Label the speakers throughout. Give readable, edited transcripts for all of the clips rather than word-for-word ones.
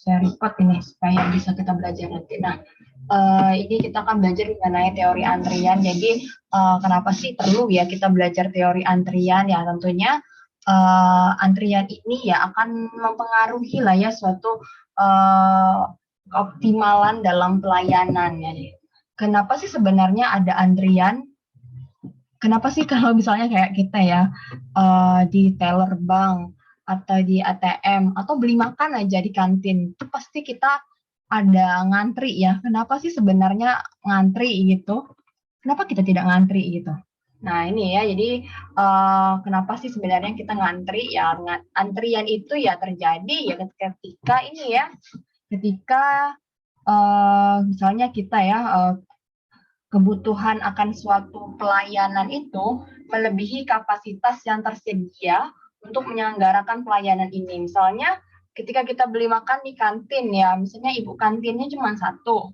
Speaker 1: Saya record ini supaya bisa kita belajar nanti. Nah, ini kita akan belajar mengenai teori antrian. Jadi, kenapa sih perlu ya kita belajar teori antrian? Ya, tentunya antrian ini ya akan mempengaruhi lah ya suatu keoptimalan dalam pelayanan. Ya. Kenapa sih sebenarnya ada antrian? Kenapa sih kalau misalnya kayak kita ya di teller bank atau di ATM atau beli makan aja di kantin itu pasti kita ada ngantri ya. Kenapa sih sebenarnya ngantri gitu? Kenapa kita tidak ngantri gitu? Nah ini ya, jadi kenapa sih sebenarnya kita ngantri ya? Antrian itu ya terjadi ya ketika ini ya, ketika misalnya kita ya kebutuhan akan suatu pelayanan itu melebihi kapasitas yang tersedia untuk menyelenggarakan pelayanan ini. Misalnya ketika kita beli makan di kantin ya, misalnya ibu kantinnya cuma satu,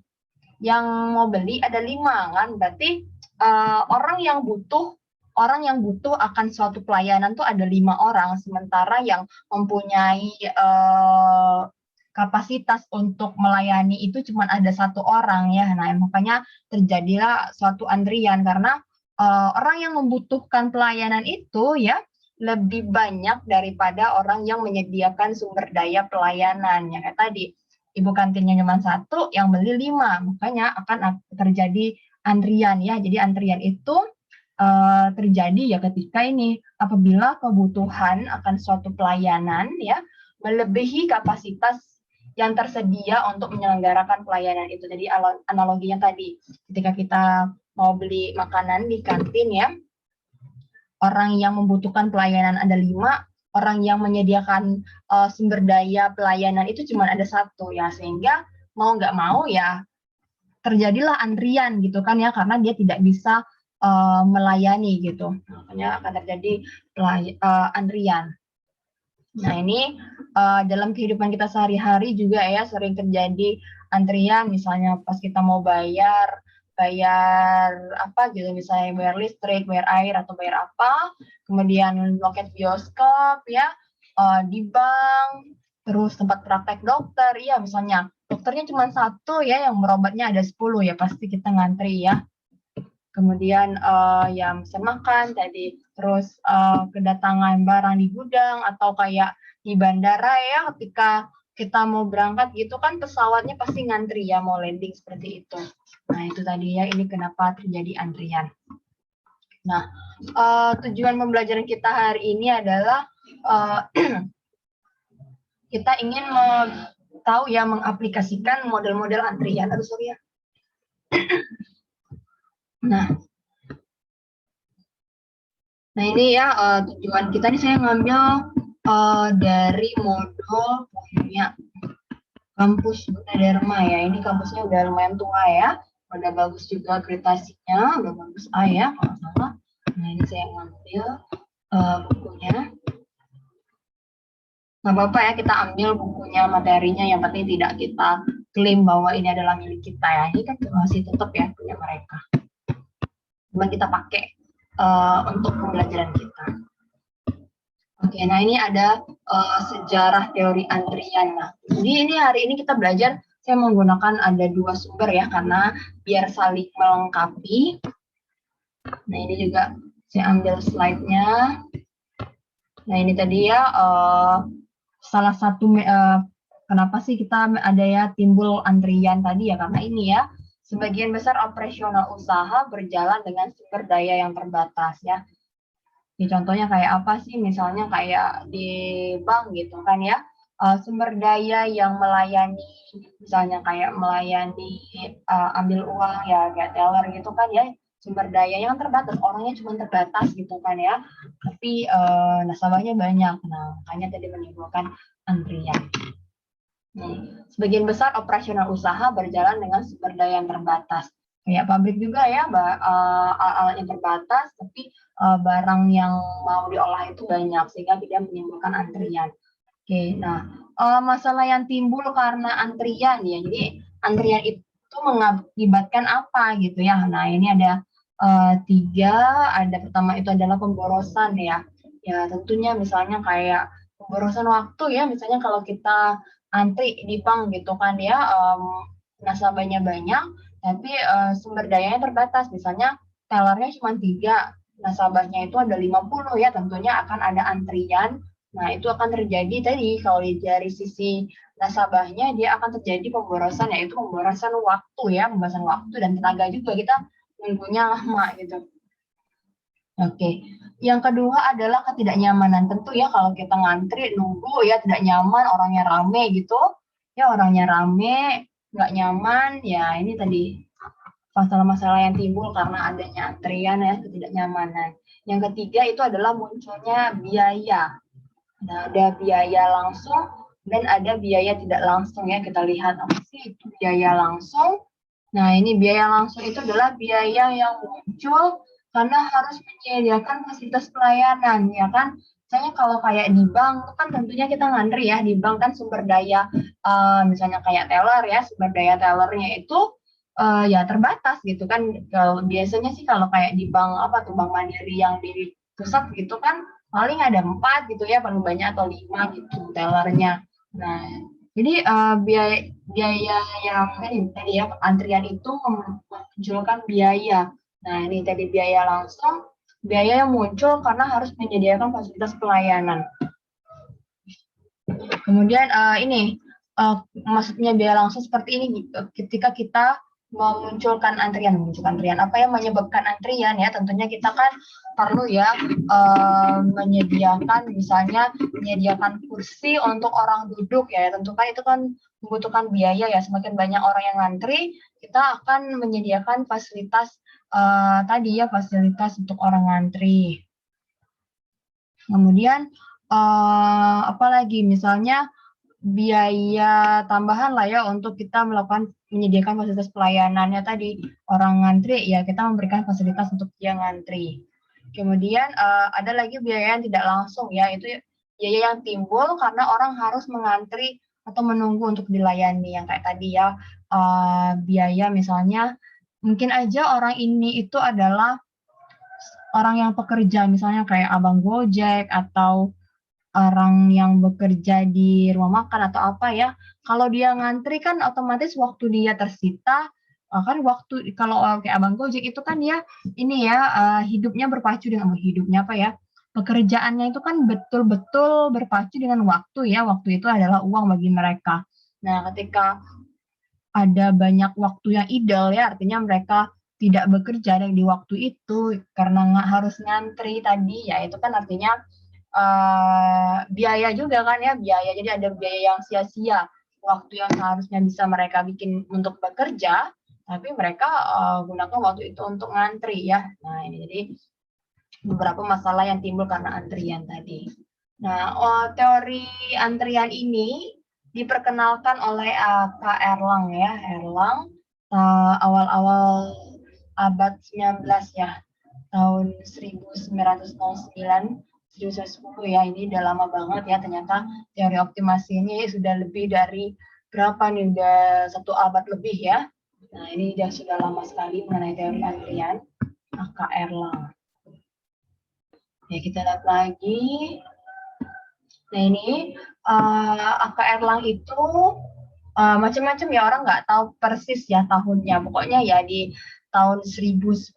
Speaker 1: yang mau beli ada 5 kan, berarti orang yang butuh akan suatu pelayanan tuh ada 5 orang, sementara yang mempunyai kapasitas untuk melayani itu cuma ada 1 orang ya. Nah, makanya terjadilah suatu antrian karena orang yang membutuhkan pelayanan itu ya lebih banyak daripada orang yang menyediakan sumber daya pelayanan. Ya kayak tadi, ibu kantinnya cuma 1, yang beli 5, makanya akan terjadi antrian ya. Jadi antrian itu terjadi ya ketika ini apabila kebutuhan akan suatu pelayanan ya melebihi kapasitas yang tersedia untuk menyelenggarakan pelayanan itu. Jadi analoginya tadi, ketika kita mau beli makanan di kantin ya, orang yang membutuhkan pelayanan ada 5, orang yang menyediakan sumber daya pelayanan itu cuma ada 1 ya, sehingga mau nggak mau ya terjadilah antrian gitu kan ya, karena dia tidak bisa melayani gitu. Makanya akan terjadi antrian. Nah ini dalam kehidupan kita sehari-hari juga ya sering terjadi antrian, misalnya pas kita mau bayar apa gitu, misalnya bayar listrik, bayar air, atau bayar apa, kemudian loket bioskop ya, di bank, terus tempat praktek dokter, ya misalnya dokternya cuma 1 ya, yang berobatnya ada 10 ya, pasti kita ngantri ya. Kemudian ya pesan makan tadi, terus kedatangan barang di gudang atau kayak di bandara ya, ketika kita mau berangkat gitu kan pesawatnya pasti ngantri ya mau landing seperti itu. Nah itu tadi ya, ini kenapa terjadi antrian. Nah tujuan pembelajaran kita hari ini adalah kita ingin tahu ya mengaplikasikan model-model antrian. Aduh sorry ya. Nah ini ya tujuan kita nih, saya ngambil dari modul punya kampus Gunadarma ya. Ini kampusnya udah lumayan tua ya, udah bagus juga akreditasinya, udah bagus A ya kalau salah. Nah ini saya ngambil bukunya. Nggak apa-apa ya kita ambil bukunya, materinya, yang penting tidak kita klaim bahwa ini adalah milik kita ya. Ini kan masih tetap ya punya mereka. Cuma kita pakai untuk pembelajaran kita. Oke, nah ini ada sejarah teori antrian. Nah, jadi ini hari ini kita belajar, saya menggunakan ada 2 sumber ya, karena biar saling melengkapi. Nah ini juga saya ambil slide-nya. Nah ini tadi ya salah satu kenapa sih kita ada ya timbul antrian tadi ya, karena ini ya sebagian besar operasional usaha berjalan dengan sumber daya yang terbatas ya. Ya, contohnya kayak apa sih? Misalnya kayak di bank gitu kan ya, sumber daya yang melayani, misalnya kayak melayani ambil uang ya, kayak teller gitu kan ya, sumber daya yang terbatas, orangnya cuma terbatas gitu kan ya, tapi nasabahnya banyak. Nah, makanya tadi menimbulkan antrian. Sebagian besar operasional usaha berjalan dengan sumber daya yang terbatas. Kayak pabrik juga ya, alat-alat yang terbatas, tapi barang yang mau diolah itu banyak, sehingga tidak menimbulkan antrian. Oke, nah masalah yang timbul karena antrian ya, jadi antrian itu mengakibatkan apa gitu ya. Nah ini ada 3, ada pertama itu adalah pemborosan ya. Ya tentunya misalnya kayak pemborosan waktu ya, misalnya kalau kita antri di bank gitu kan ya, nasabahnya banyak, tapi sumber dayanya terbatas. Misalnya tellernya cuma 3, nasabahnya itu ada 50 ya, tentunya akan ada antrian. Nah, itu akan terjadi tadi kalau dari sisi nasabahnya dia akan terjadi pemborosan, yaitu pemborosan waktu ya, pemborosan waktu dan tenaga juga, kita nunggunya lama gitu. Oke, yang kedua adalah ketidaknyamanan. Tentu ya kalau kita ngantri nunggu ya tidak nyaman, orangnya rame gitu, ya orangnya rame, nggak nyaman, ya ini tadi masalah-masalah yang timbul karena adanya antrian ya, ketidaknyamanan. Yang ketiga itu adalah munculnya biaya. Nah, ada biaya langsung dan ada biaya tidak langsung ya. Kita lihat apa sih itu biaya langsung. Nah, ini biaya langsung itu adalah biaya yang muncul karena harus menyediakan fasilitas pelayanan, ya kan? Misalnya kalau kayak di bank, kan tentunya kita ngantri ya, di bank kan sumber daya, misalnya kayak teller ya, sumber daya tellernya itu ya terbatas gitu kan. Kalau biasanya sih kalau kayak di bank apa tuh, Bank Mandiri yang di pusat gitu kan, paling ada 4 gitu ya, paling banyak atau 5 gitu tellernya. Nah, jadi biaya biaya yang ini tadi ya, antrian itu memunculkan biaya. Nah, ini tadi biaya langsung, biaya yang muncul karena harus menyediakan fasilitas pelayanan. Kemudian ini maksudnya biaya langsung seperti ini, ketika kita memunculkan antrian, apa yang menyebabkan antrian ya, tentunya kita kan perlu ya menyediakan, misalnya menyediakan kursi untuk orang duduk ya, tentu kan itu kan membutuhkan biaya ya, semakin banyak orang yang ngantri, kita akan menyediakan fasilitas tadi ya, fasilitas untuk orang ngantri. Kemudian apalagi misalnya biaya tambahan lah ya untuk kita menyediakan fasilitas pelayanannya tadi, orang ngantri ya kita memberikan fasilitas untuk dia ngantri. Kemudian ada lagi biaya yang tidak langsung ya, itu biaya yang timbul karena orang harus mengantri atau menunggu untuk dilayani, yang kayak tadi ya, biaya misalnya mungkin aja orang ini itu adalah orang yang pekerja, misalnya kayak abang Gojek atau orang yang bekerja di rumah makan atau apa ya, kalau dia ngantri kan otomatis waktu dia tersita, kan waktu kalau kayak abang Gojek itu kan dia ini ya, hidupnya berpacu dengan hidupnya apa ya, pekerjaannya itu kan betul-betul berpacu dengan waktu ya, waktu itu adalah uang bagi mereka. Nah, ketika ada banyak waktu yang ideal ya, artinya mereka tidak bekerja di waktu itu karena nggak harus ngantri tadi, ya itu kan artinya biaya juga kan ya, biaya. Jadi ada biaya yang sia-sia, waktu yang seharusnya bisa mereka bikin untuk bekerja, tapi mereka gunakan waktu itu untuk ngantri ya. Nah, ini jadi beberapa masalah yang timbul karena antrian tadi. Nah, teori antrian ini diperkenalkan oleh Kak Erlang ya, Erlang awal-awal abad 19 ya, tahun 1909, 1910 ya, ini udah lama banget ya, ternyata teori optimasi ini sudah lebih dari berapa nih, udah 1 abad lebih ya. Nah, ini sudah lama sekali mengenai teori antrian, Kak Erlang. Ya, kita lihat lagi. Nah, ini AK Erlang itu macam-macam ya, orang nggak tahu persis ya tahunnya. Pokoknya ya di tahun 1910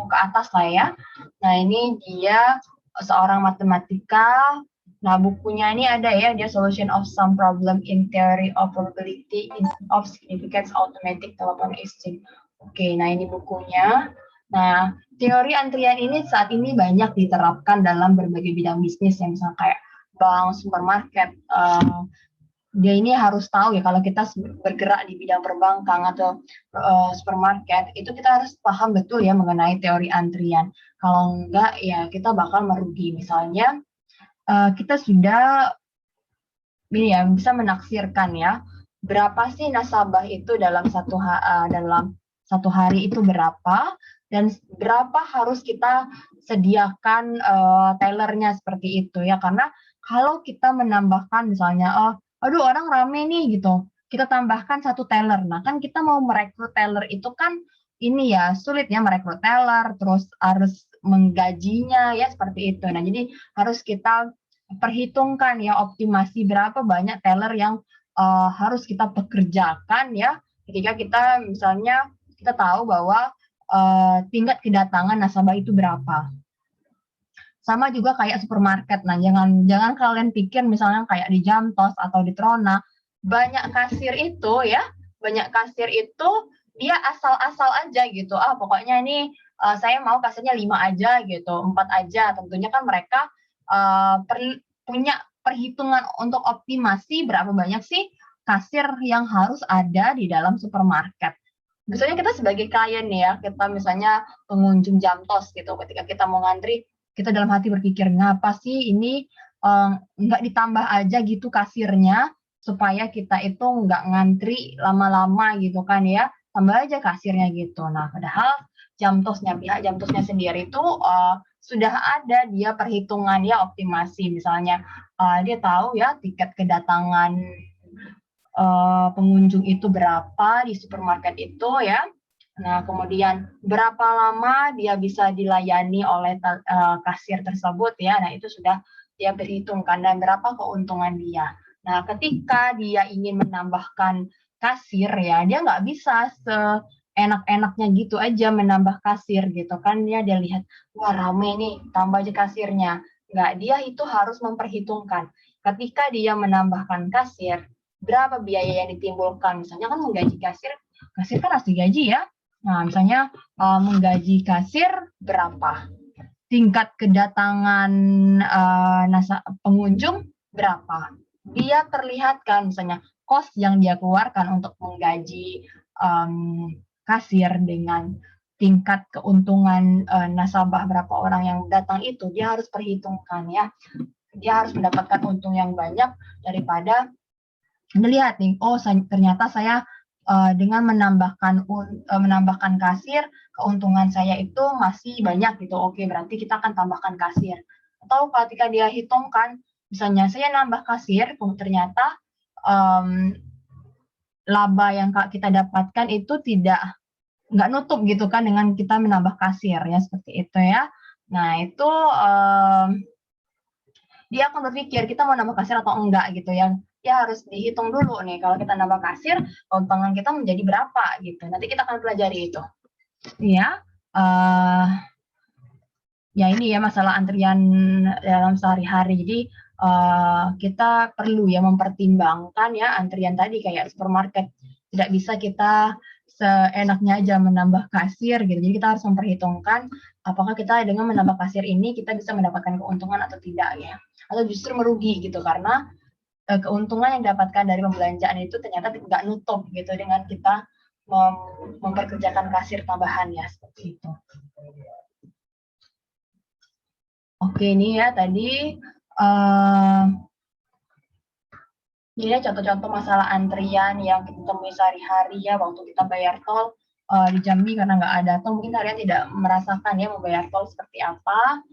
Speaker 1: ke atas lah ya. Nah, ini dia seorang matematika. Nah, bukunya ini ada ya, dia Solution of Some Problem in Theory of Probability of Significance Automatic Telephone Exchange. Oke, nah ini bukunya. Nah, teori antrian ini saat ini banyak diterapkan dalam berbagai bidang bisnis, yang misalnya kayak bank, supermarket. Dia ini harus tahu ya, kalau kita bergerak di bidang perbankan atau supermarket, itu kita harus paham betul ya mengenai teori antrian. Kalau enggak, ya kita bakal merugi. Misalnya, kita sudah ini ya, bisa menaksirkan ya, berapa sih nasabah itu dalam satu hari itu berapa, dan berapa harus kita sediakan tellernya seperti itu ya. Karena kalau kita menambahkan misalnya, aduh orang rame nih gitu, kita tambahkan 1 teller. Nah, kan kita mau merekrut teller itu kan ini ya, sulit ya merekrut teller, terus harus menggajinya ya seperti itu. Nah, jadi harus kita perhitungkan ya optimasi berapa banyak teller yang harus kita pekerjakan ya ketika kita misalnya kita tahu bahwa tingkat kedatangan nasabah itu berapa. Sama juga kayak supermarket. Nah, jangan kalian pikir misalnya kayak di Jamtos atau di Trona, banyak kasir itu ya, banyak kasir itu dia asal-asal aja gitu. Ah, pokoknya ini saya mau kasirnya 5 aja gitu, 4 aja. Tentunya kan mereka punya perhitungan untuk optimasi berapa banyak sih kasir yang harus ada di dalam supermarket. Misalnya kita sebagai klien nih ya, kita misalnya pengunjung Jamtos gitu, ketika kita mau ngantri, kita dalam hati berpikir, ngapa sih ini nggak ditambah aja gitu kasirnya, supaya kita itu nggak ngantri lama-lama gitu kan ya, tambah aja kasirnya gitu. Nah, padahal pihak Jamtosnya sendiri itu sudah ada dia perhitungannya optimasi, misalnya dia tahu ya tiket kedatangan pengunjung itu berapa di supermarket itu ya. Nah, kemudian berapa lama dia bisa dilayani oleh kasir tersebut ya. Nah, itu sudah dia perhitungkan dan berapa keuntungan dia. Nah, ketika dia ingin menambahkan kasir ya, dia nggak bisa seenak-enaknya gitu aja menambah kasir gitu kan. Dia lihat, wah rame nih, tambah aja kasirnya. Nggak, dia itu harus memperhitungkan. Ketika dia menambahkan kasir, berapa biaya yang ditimbulkan. Misalnya kan menggaji kasir kan harus digaji ya. Nah, misalnya menggaji kasir berapa? Tingkat kedatangan pengunjung berapa? Dia terlihatkan misalnya kos yang dia keluarkan untuk menggaji kasir dengan tingkat keuntungan nasabah berapa orang yang datang itu dia harus perhitungkan ya. Dia harus mendapatkan untung yang banyak daripada melihat nih, oh ternyata saya dengan menambahkan kasir, keuntungan saya itu masih banyak gitu. Oke, berarti kita akan tambahkan kasir. Atau ketika dia hitungkan, misalnya saya nambah kasir, ternyata laba yang kita dapatkan itu nggak nutup gitu kan dengan kita menambah kasir ya seperti itu ya. Nah itu dia akan berpikir kita mau nambah kasir atau enggak gitu ya. Ya harus dihitung dulu nih kalau kita nambah kasir keuntungan kita menjadi berapa gitu. Nanti kita akan pelajari itu. Ya, ya ini ya masalah antrian dalam sehari-hari. Jadi kita perlu ya mempertimbangkan ya antrian tadi kayak supermarket. Tidak bisa kita seenaknya aja menambah kasir gitu. Jadi kita harus memperhitungkan apakah kita dengan menambah kasir ini kita bisa mendapatkan keuntungan atau tidak ya. Atau justru merugi gitu karena keuntungan yang didapatkan dari pembelanjaan itu ternyata tidak nutup gitu dengan kita memperkerjakan kasir tambahan ya seperti itu. Oke, ini ya tadi ini ya contoh-contoh masalah antrian yang kita temui sehari-hari ya waktu kita bayar tol di Jambi karena nggak ada tol mungkin kalian tidak merasakan ya membayar tol seperti apa.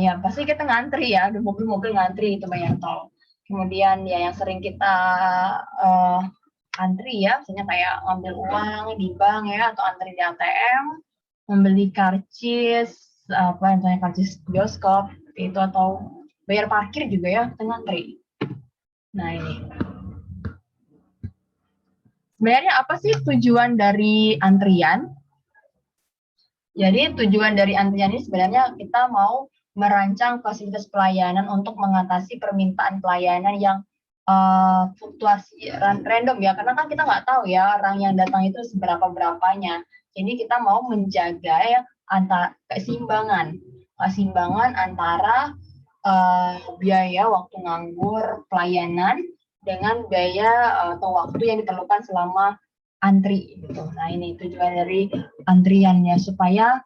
Speaker 1: Ya pasti kita ngantri ya, ada mobil-mobil ngantri itu bayar tol. Kemudian ya yang sering kita antri ya, misalnya kayak ngambil uang di bank ya atau antri di ATM, membeli karcis misalnya karcis bioskop itu atau bayar parkir juga ya kita ngantri. Nah ini sebenarnya apa sih tujuan dari antrian? Jadi tujuan dari antrian ini sebenarnya kita mau merancang fasilitas pelayanan untuk mengatasi permintaan pelayanan yang fluktuasi random ya, karena kan kita nggak tahu ya orang yang datang itu seberapa-berapanya. Jadi kita mau menjaga ya keseimbangan antara biaya waktu nganggur pelayanan dengan biaya atau waktu yang diperlukan selama antri gitu. Nah ini tujuan dari antriannya supaya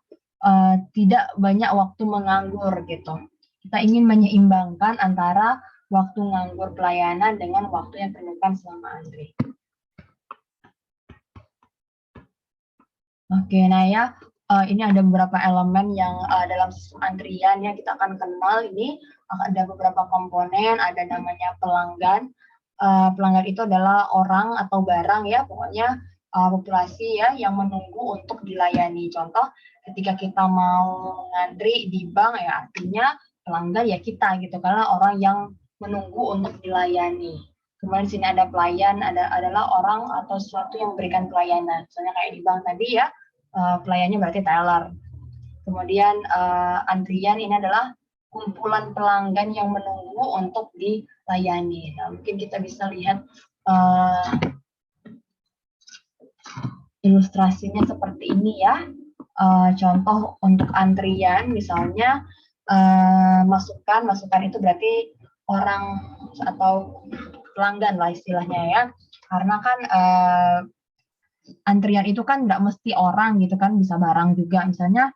Speaker 1: tidak banyak waktu menganggur gitu. Kita ingin menyeimbangkan antara waktu nganggur pelayanan dengan waktu yang diperlukan selama antri. Oke, nah ya ini ada beberapa elemen yang dalam sistem antrian ya kita akan kenal ini ada beberapa komponen, ada namanya pelanggan. Pelanggan itu adalah orang atau barang ya, pokoknya populasi ya yang menunggu untuk dilayani. Contoh, ketika kita mau ngantri di bank ya artinya pelanggan ya kita gitu, karena orang yang menunggu untuk dilayani. Kemudian di sini ada pelayan, adalah orang atau sesuatu yang memberikan pelayanan. Misalnya kayak di bank tadi ya, pelayannya berarti teller. Kemudian antrian ini adalah kumpulan pelanggan yang menunggu untuk dilayani. Nah, mungkin kita bisa lihat ilustrasinya seperti ini ya. Contoh untuk antrian, misalnya masukan itu berarti orang atau pelanggan lah istilahnya ya. Karena kan antrian itu kan nggak mesti orang gitu kan, bisa barang juga. Misalnya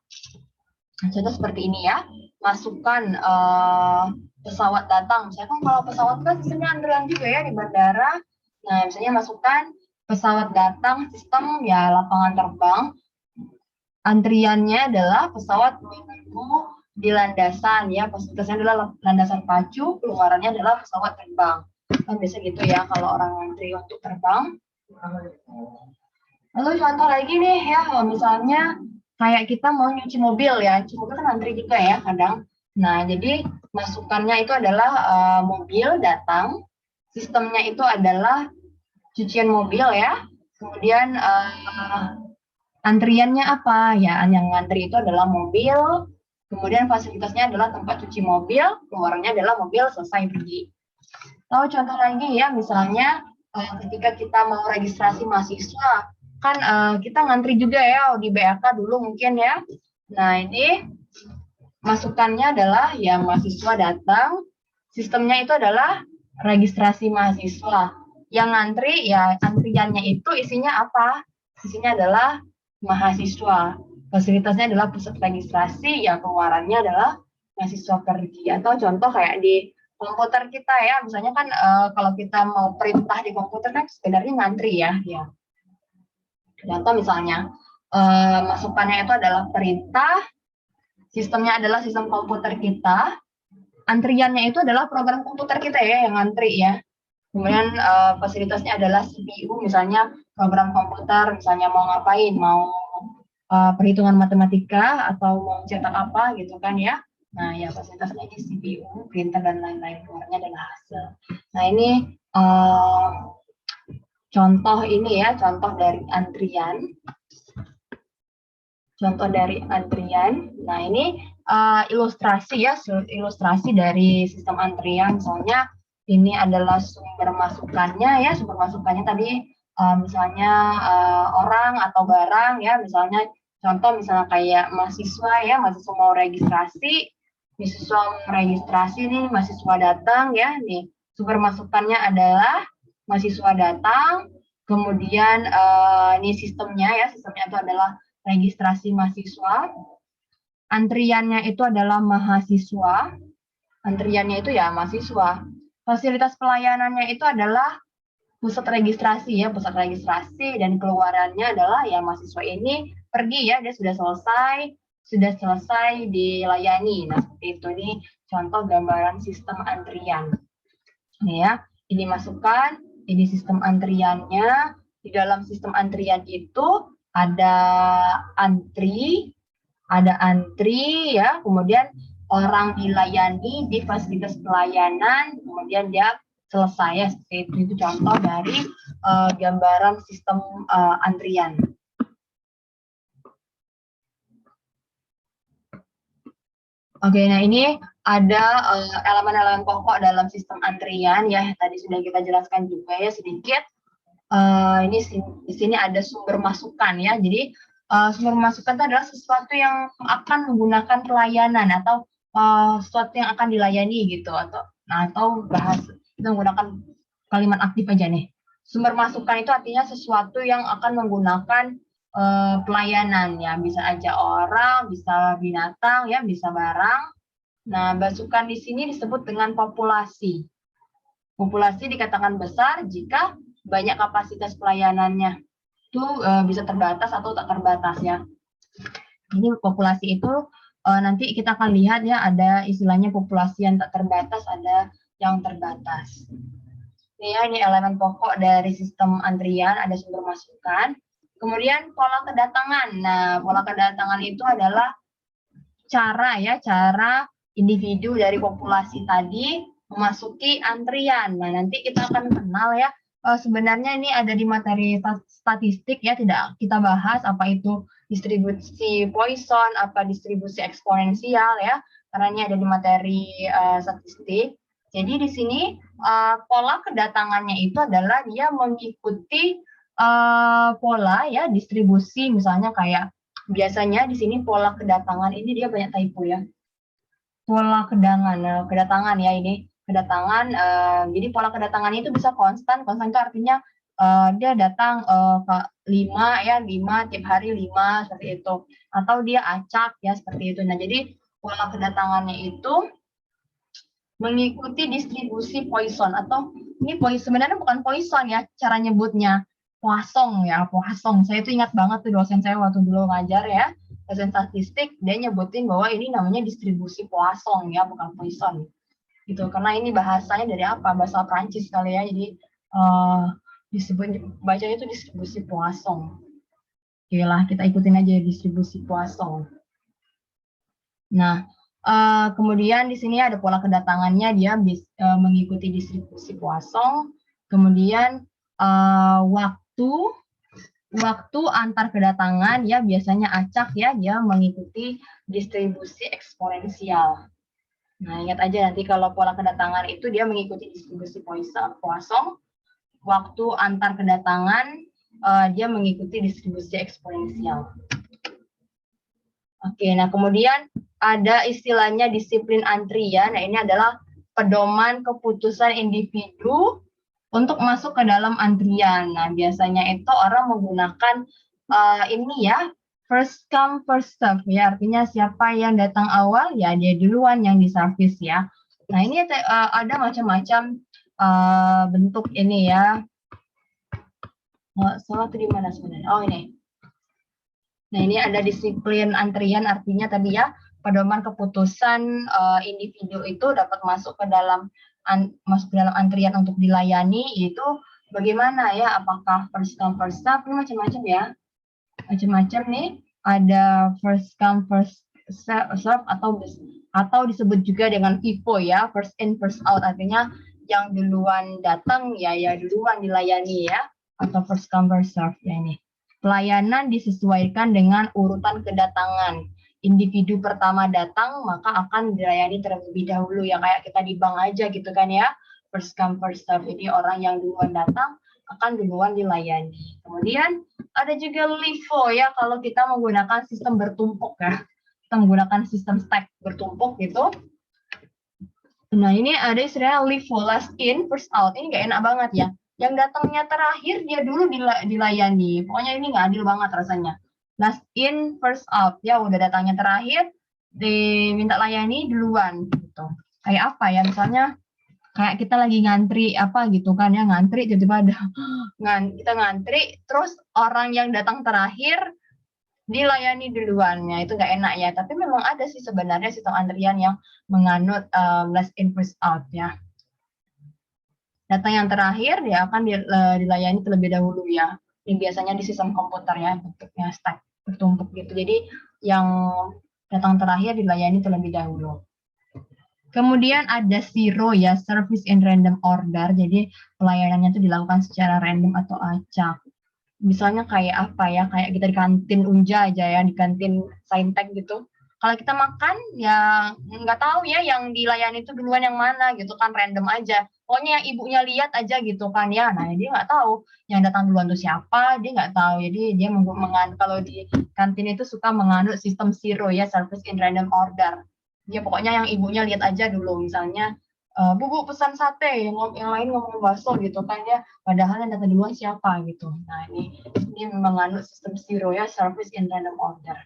Speaker 1: contoh seperti ini ya, masukkan pesawat datang. Misalnya kan kalau pesawat kan sistemnya antrian juga ya di bandara. Nah, misalnya masukkan pesawat datang, sistem ya lapangan terbang. Antriannya adalah pesawat menunggu di landasan ya, fasilitasnya adalah landasan pacu, keluarannya adalah pesawat terbang. Kan biasa gitu ya kalau orang antri untuk terbang. Lalu contoh lagi nih ya, misalnya kayak kita mau nyuci mobil ya, nyuci mobil kan antri juga ya kadang. Nah, jadi masukannya itu adalah mobil datang, sistemnya itu adalah cucian mobil ya, kemudian antriannya apa? Ya, yang ngantri itu adalah mobil, kemudian fasilitasnya adalah tempat cuci mobil, keluarnya adalah mobil selesai pergi. Lalu contoh lagi ya, misalnya ketika kita mau registrasi mahasiswa, kan kita ngantri juga ya di BAK dulu mungkin ya. Nah, ini masukannya adalah yang mahasiswa datang, sistemnya itu adalah registrasi mahasiswa. Yang ngantri ya antriannya itu isinya apa? Isinya adalah mahasiswa. Fasilitasnya adalah pusat registrasi, ya keluarannya adalah mahasiswa pergi. Atau contoh kayak di komputer kita ya, misalnya kan kalau kita mau perintah di komputer kan sebenarnya ngantri ya. Contoh misalnya masukannya itu adalah perintah, sistemnya adalah sistem komputer kita, antriannya itu adalah program komputer kita ya yang ngantri ya. Kemudian fasilitasnya adalah CPU, misalnya program komputer, misalnya mau ngapain, mau perhitungan matematika atau mau cetak apa gitu kan ya. Nah ya fasilitasnya di CPU, printer dan lain-lain, keluarnya adalah hasil. Nah ini contoh ini ya, contoh dari antrian. Contoh dari antrian. Nah ini ilustrasi ya, ilustrasi dari sistem antrian. Misalnya ini adalah sumber masukannya ya, sumber masukannya tadi misalnya orang atau barang ya, misalnya contoh misalnya kayak mahasiswa ya, mahasiswa mau registrasi, mahasiswa meregistrasi nih, mahasiswa datang ya, nih sumber masukannya adalah mahasiswa datang, kemudian ini sistemnya ya, sistemnya itu adalah registrasi mahasiswa, antriannya itu adalah mahasiswa, antriannya itu ya mahasiswa, fasilitas pelayanannya itu adalah pusat registrasi ya, pusat registrasi, dan keluarannya adalah ya mahasiswa ini pergi ya, dia sudah selesai dilayani. Nah seperti itu, ini contoh gambaran sistem antrian. Ini ya, ini masukan, ini sistem antriannya. Di dalam sistem antrian itu ada antri ya, kemudian orang dilayani di fasilitas pelayanan, kemudian dia selesai ya, seperti itu contoh dari gambaran sistem antrian. Oke, nah ini ada elemen-elemen pokok dalam sistem antrian ya, tadi sudah kita jelaskan juga ya sedikit. Ini di sini ada sumber masukan ya, jadi sumber masukan itu adalah sesuatu yang akan menggunakan pelayanan atau sesuatu yang akan dilayani gitu, atau bahasa kita menggunakan kalimat aktif aja nih. Sumber masukan itu artinya sesuatu yang akan menggunakan pelayanan ya, bisa aja orang, bisa binatang ya, bisa barang. Nah, masukan di sini disebut dengan populasi. Populasi dikatakan besar jika banyak kapasitas pelayanannya itu bisa terbatas atau tak terbatas ya. Ini populasi itu nanti kita akan lihat ya, ada istilahnya populasi yang tak terbatas, ada yang terbatas. Ini ya, ini elemen pokok dari sistem antrian, ada sumber masukan. Kemudian pola kedatangan. Nah, pola kedatangan itu adalah cara individu dari populasi tadi memasuki antrian. Nah, nanti kita akan kenal ya, sebenarnya ini ada di materi statistik ya, tidak kita bahas apa itu distribusi Poisson, apa distribusi eksponensial ya, karena ini ada di materi statistik. Jadi di sini pola kedatangannya itu adalah dia mengikuti pola ya distribusi, misalnya kayak biasanya di sini pola kedatangan ini dia banyak typo ya. Pola kedatangan ya ini kedatangan. Jadi pola kedatangannya itu bisa konstan. Konstan itu artinya dia datang ke 5 ya, 5 tiap hari 5 seperti itu. Atau dia acak ya seperti itu. Nah, jadi pola kedatangannya itu mengikuti distribusi Poisson, atau ini sebenarnya bukan Poisson ya cara nyebutnya, Poisson ya, Poisson. Saya itu ingat banget tuh dosen saya waktu dulu ngajar ya, dosen statistik, dia nyebutin bahwa ini namanya distribusi Poisson ya, bukan Poisson gitu, karena ini bahasanya dari apa, bahasa Prancis kali ya, jadi disebut bacanya itu distribusi Poisson. Oke lah, kita ikutin aja distribusi Poisson. Nah, kemudian di sini ada pola kedatangannya, dia mengikuti distribusi Poisson. Kemudian waktu antar kedatangan ya biasanya acak ya, dia mengikuti distribusi eksponensial. Nah, ingat aja nanti kalau pola kedatangan itu dia mengikuti distribusi Poisson. Waktu antar kedatangan dia mengikuti distribusi eksponensial. Oke, nah kemudian ada istilahnya disiplin antrian. Nah, ini adalah pedoman keputusan individu untuk masuk ke dalam antrian. Nah, biasanya itu orang menggunakan ini ya, first come first serve ya, artinya siapa yang datang awal ya dia duluan yang diservis ya. Nah, ini ada macam-macam bentuk ini ya. Salah tuh di mana sebenarnya? Oh, ini. Nah, ini ada disiplin antrian, artinya tadi ya, pedoman keputusan individu itu dapat masuk ke dalam antrian untuk dilayani, itu bagaimana ya, apakah first come first serve, ini macam-macam ya. Macam-macam nih, ada first come first serve atau disebut juga dengan FIFO ya, first in first out, artinya yang duluan datang ya duluan dilayani ya, atau first come first serve ya ini. Pelayanan disesuaikan dengan urutan kedatangan. Individu pertama datang, maka akan dilayani terlebih dahulu. Ya kayak kita di bank aja gitu kan ya. First come, first serve. Jadi orang yang duluan datang, akan duluan dilayani. Kemudian ada juga LIFO ya, kalau kita menggunakan sistem bertumpuk ya. Kita menggunakan sistem stack bertumpuk gitu. Nah, ini ada istilahnya LIFO, last in, first out. Ini nggak enak banget ya. Yang datangnya terakhir dia dulu dilayani. Pokoknya ini nggak adil banget rasanya. Last in first out ya, udah datangnya terakhir diminta layani duluan gitu. Kayak apa ya, misalnya kayak kita lagi ngantri apa gitu kan ya, ngantri tiba-tiba ada kita ngantri terus orang yang datang terakhir dilayani duluannya, itu nggak enak ya. Tapi memang ada sih sebenarnya sistem antrian yang menganut last in first out ya. Data yang terakhir dia akan dilayani terlebih dahulu ya. Ini biasanya di sistem komputer ya, bentuknya stack bertumpuk gitu. Jadi yang datang terakhir dilayani terlebih dahulu. Kemudian ada zero ya, service in random order. Jadi pelayanannya itu dilakukan secara random atau acak. Misalnya kayak apa ya, kayak kita di kantin Unja aja ya, di kantin Saintek gitu. Kalau kita makan ya nggak tahu ya yang dilayani itu duluan yang mana gitu kan, random aja. Pokoknya yang ibunya lihat aja gitu kan ya. Nah, dia nggak tahu yang datang duluan itu siapa, dia nggak tahu. Jadi dia kalau di kantin itu suka menganut sistem zero ya, service in random order. Dia pokoknya yang ibunya lihat aja dulu, misalnya Bu pesan sate, yang lain ngomong bakso gitu kan ya. Padahal yang datang duluan siapa gitu. Nah, ini menganut sistem zero ya, service in random order.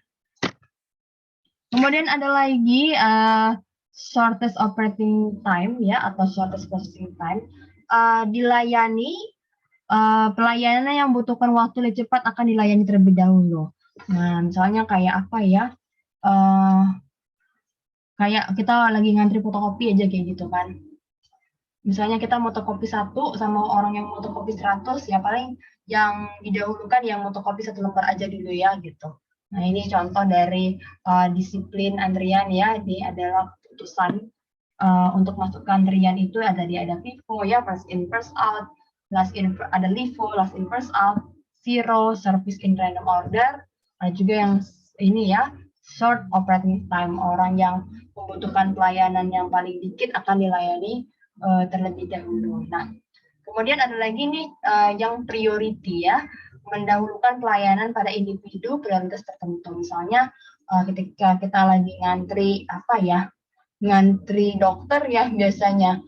Speaker 1: Kemudian ada lagi shortest operating time ya, atau shortest processing time. Dilayani pelayanan yang membutuhkan waktu lebih cepat akan dilayani terlebih dahulu. Nah, misalnya kayak apa ya? Kayak kita lagi ngantri fotokopi aja kayak gitu kan. Misalnya kita fotokopi 1 sama orang yang fotokopi 100, ya paling yang didahulukan yang fotokopi 1 lembar aja dulu ya gitu. Nah, ini contoh dari disiplin antrian ya, ini adalah keputusan untuk masuk ke antrian itu ada FIFO ya, first in first out, ada LIFO, last in first out, zero, service in random order, ada juga yang ini ya, short operating time, orang yang membutuhkan pelayanan yang paling dikit akan dilayani terlebih dahulu. Nah, kemudian ada lagi nih yang priority ya, mendahulukan pelayanan pada individu prioritas tertentu. Misalnya ketika kita lagi ngantri dokter ya biasanya.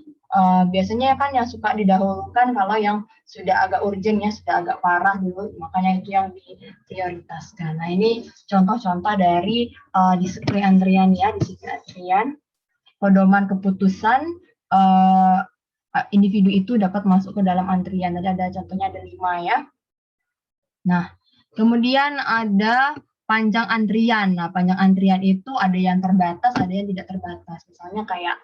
Speaker 1: Biasanya kan yang suka didahulukan kalau yang sudah agak urgent ya, sudah agak parah dulu, makanya itu yang diprioritaskan. Nah, ini contoh-contoh dari disiplin antrian ya, disiplin antrian. Pedoman keputusan individu itu dapat masuk ke dalam antrian. Tadi ada contohnya ada 5 ya. Nah, kemudian ada panjang antrian. Nah, panjang antrian itu ada yang terbatas, ada yang tidak terbatas. Misalnya kayak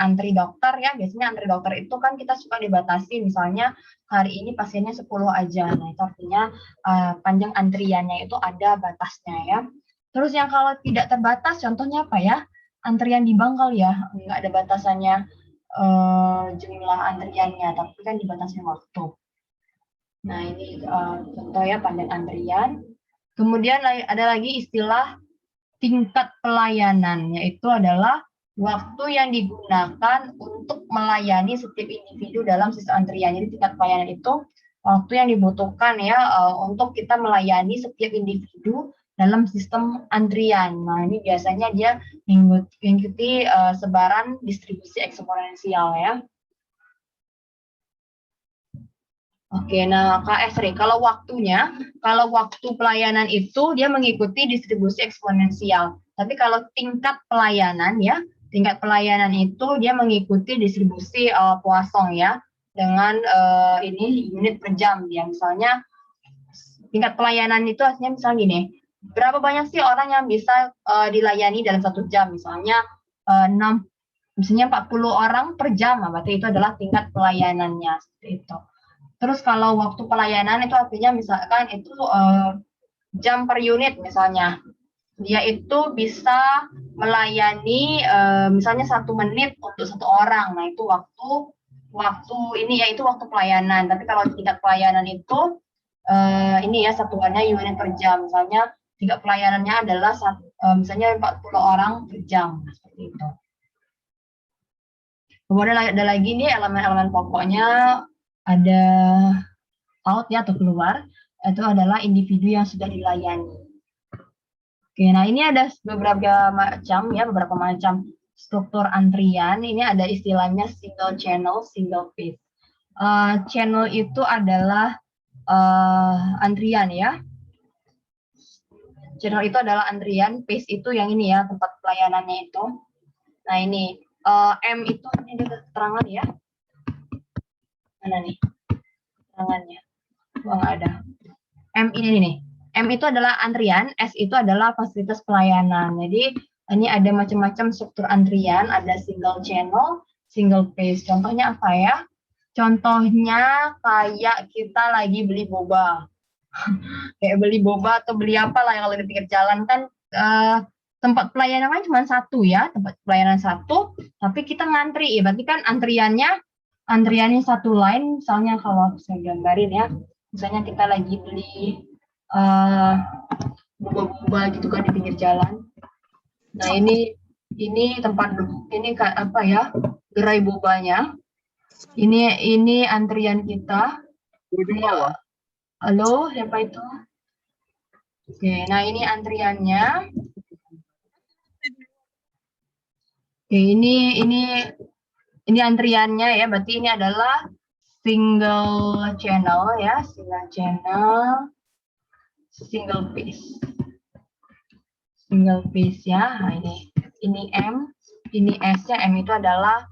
Speaker 1: antri dokter ya, biasanya antri dokter itu kan kita suka dibatasi, misalnya hari ini pasiennya 10 aja. Nah, itu artinya panjang antriannya itu ada batasnya ya. Terus yang kalau tidak terbatas, contohnya apa ya? Antrian di bank kali ya, nggak ada batasannya jumlah antriannya, tapi kan dibatasi waktu. Nah, ini contoh ya panjang antrian. Kemudian ada lagi istilah tingkat pelayanan, yaitu adalah waktu yang digunakan untuk melayani setiap individu dalam sistem antrian. Jadi tingkat pelayanan itu waktu yang dibutuhkan ya untuk kita melayani setiap individu dalam sistem antrian. Nah, ini biasanya dia mengikuti sebaran distribusi eksponensial ya. Oke, nah Kak Esri, kalau waktu pelayanan itu dia mengikuti distribusi eksponensial. Tapi kalau tingkat pelayanan itu dia mengikuti distribusi Poisson ya, dengan ini unit per jam ya. Misalnya tingkat pelayanan itu artinya misalnya gini, berapa banyak sih orang yang bisa dilayani dalam 1 jam? Misalnya 40 orang per jam, berarti itu adalah tingkat pelayanannya seperti itu. Terus kalau waktu pelayanan itu artinya misalkan itu jam per unit misalnya. Dia itu bisa melayani misalnya 1 menit untuk 1 orang. Nah, itu waktu ini ya, itu waktu pelayanan. Tapi kalau tingkat pelayanan itu ini ya satuannya unit per jam. Misalnya tingkat pelayanannya adalah misalnya 40 orang per jam. Nah, seperti itu. Kemudian ada lagi nih elemen-elemen pokoknya, ada out ya atau keluar, itu adalah individu yang sudah dilayani. Oke, nah ini ada beberapa macam struktur antrian. Ini ada istilahnya single channel, single phase. Channel itu adalah antrian ya. Channel itu adalah antrian, phase itu yang ini ya, tempat pelayanannya itu. Nah, ini M itu ini ada keterangan ya. Mana nih keterangannya? Nggak ada. M ini nih. M itu adalah antrian, S itu adalah fasilitas pelayanan. Jadi ini ada macam-macam struktur antrian, ada single channel, single phase. Contohnya apa ya? Contohnya kayak kita lagi beli boba. Kayak beli boba atau beli apa lah kalau di pinggir jalan kan tempat pelayanan kan cuma 1 ya, tempat pelayanan 1, tapi kita ngantri ya, berarti kan antriannya 1 line. Misalnya kalau saya gambarin ya, misalnya kita lagi beli boba-boba gitu kan di pinggir jalan. Nah, ini tempat ini apa ya, gerai bobanya. Ini antrian kita. Halo, siapa itu? Oke, nah ini antriannya. Oke, ini antriannya ya, berarti ini adalah single channel ya, single phase ya. Nah, ini M, ini S ya. M itu adalah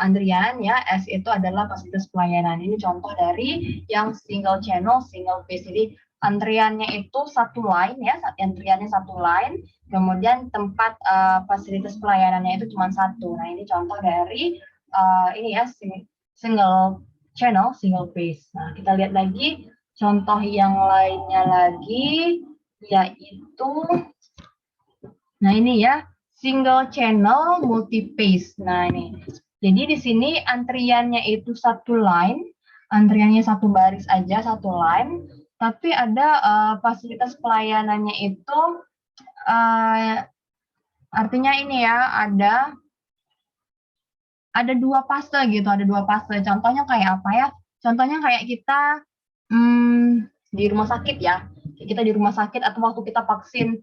Speaker 1: antrian ya, S itu adalah fasilitas pelayanan. Ini contoh dari yang single channel, single phase. Jadi antriannya itu 1 line ya, antriannya 1 line, kemudian tempat fasilitas pelayanannya itu cuma 1. Nah, ini contoh dari ini ya, single channel, single phase. Nah, kita lihat lagi contoh yang lainnya lagi, yaitu, nah ini ya, single channel multi pace. Nah, ini. Jadi di sini antriannya itu satu line, antriannya satu baris aja, satu line, tapi ada fasilitas pelayanannya itu artinya ini ya, ada dua fase gitu, ada dua fase. Contohnya kayak apa ya? Contohnya kayak kita di rumah sakit ya. Kita di rumah sakit atau waktu kita vaksin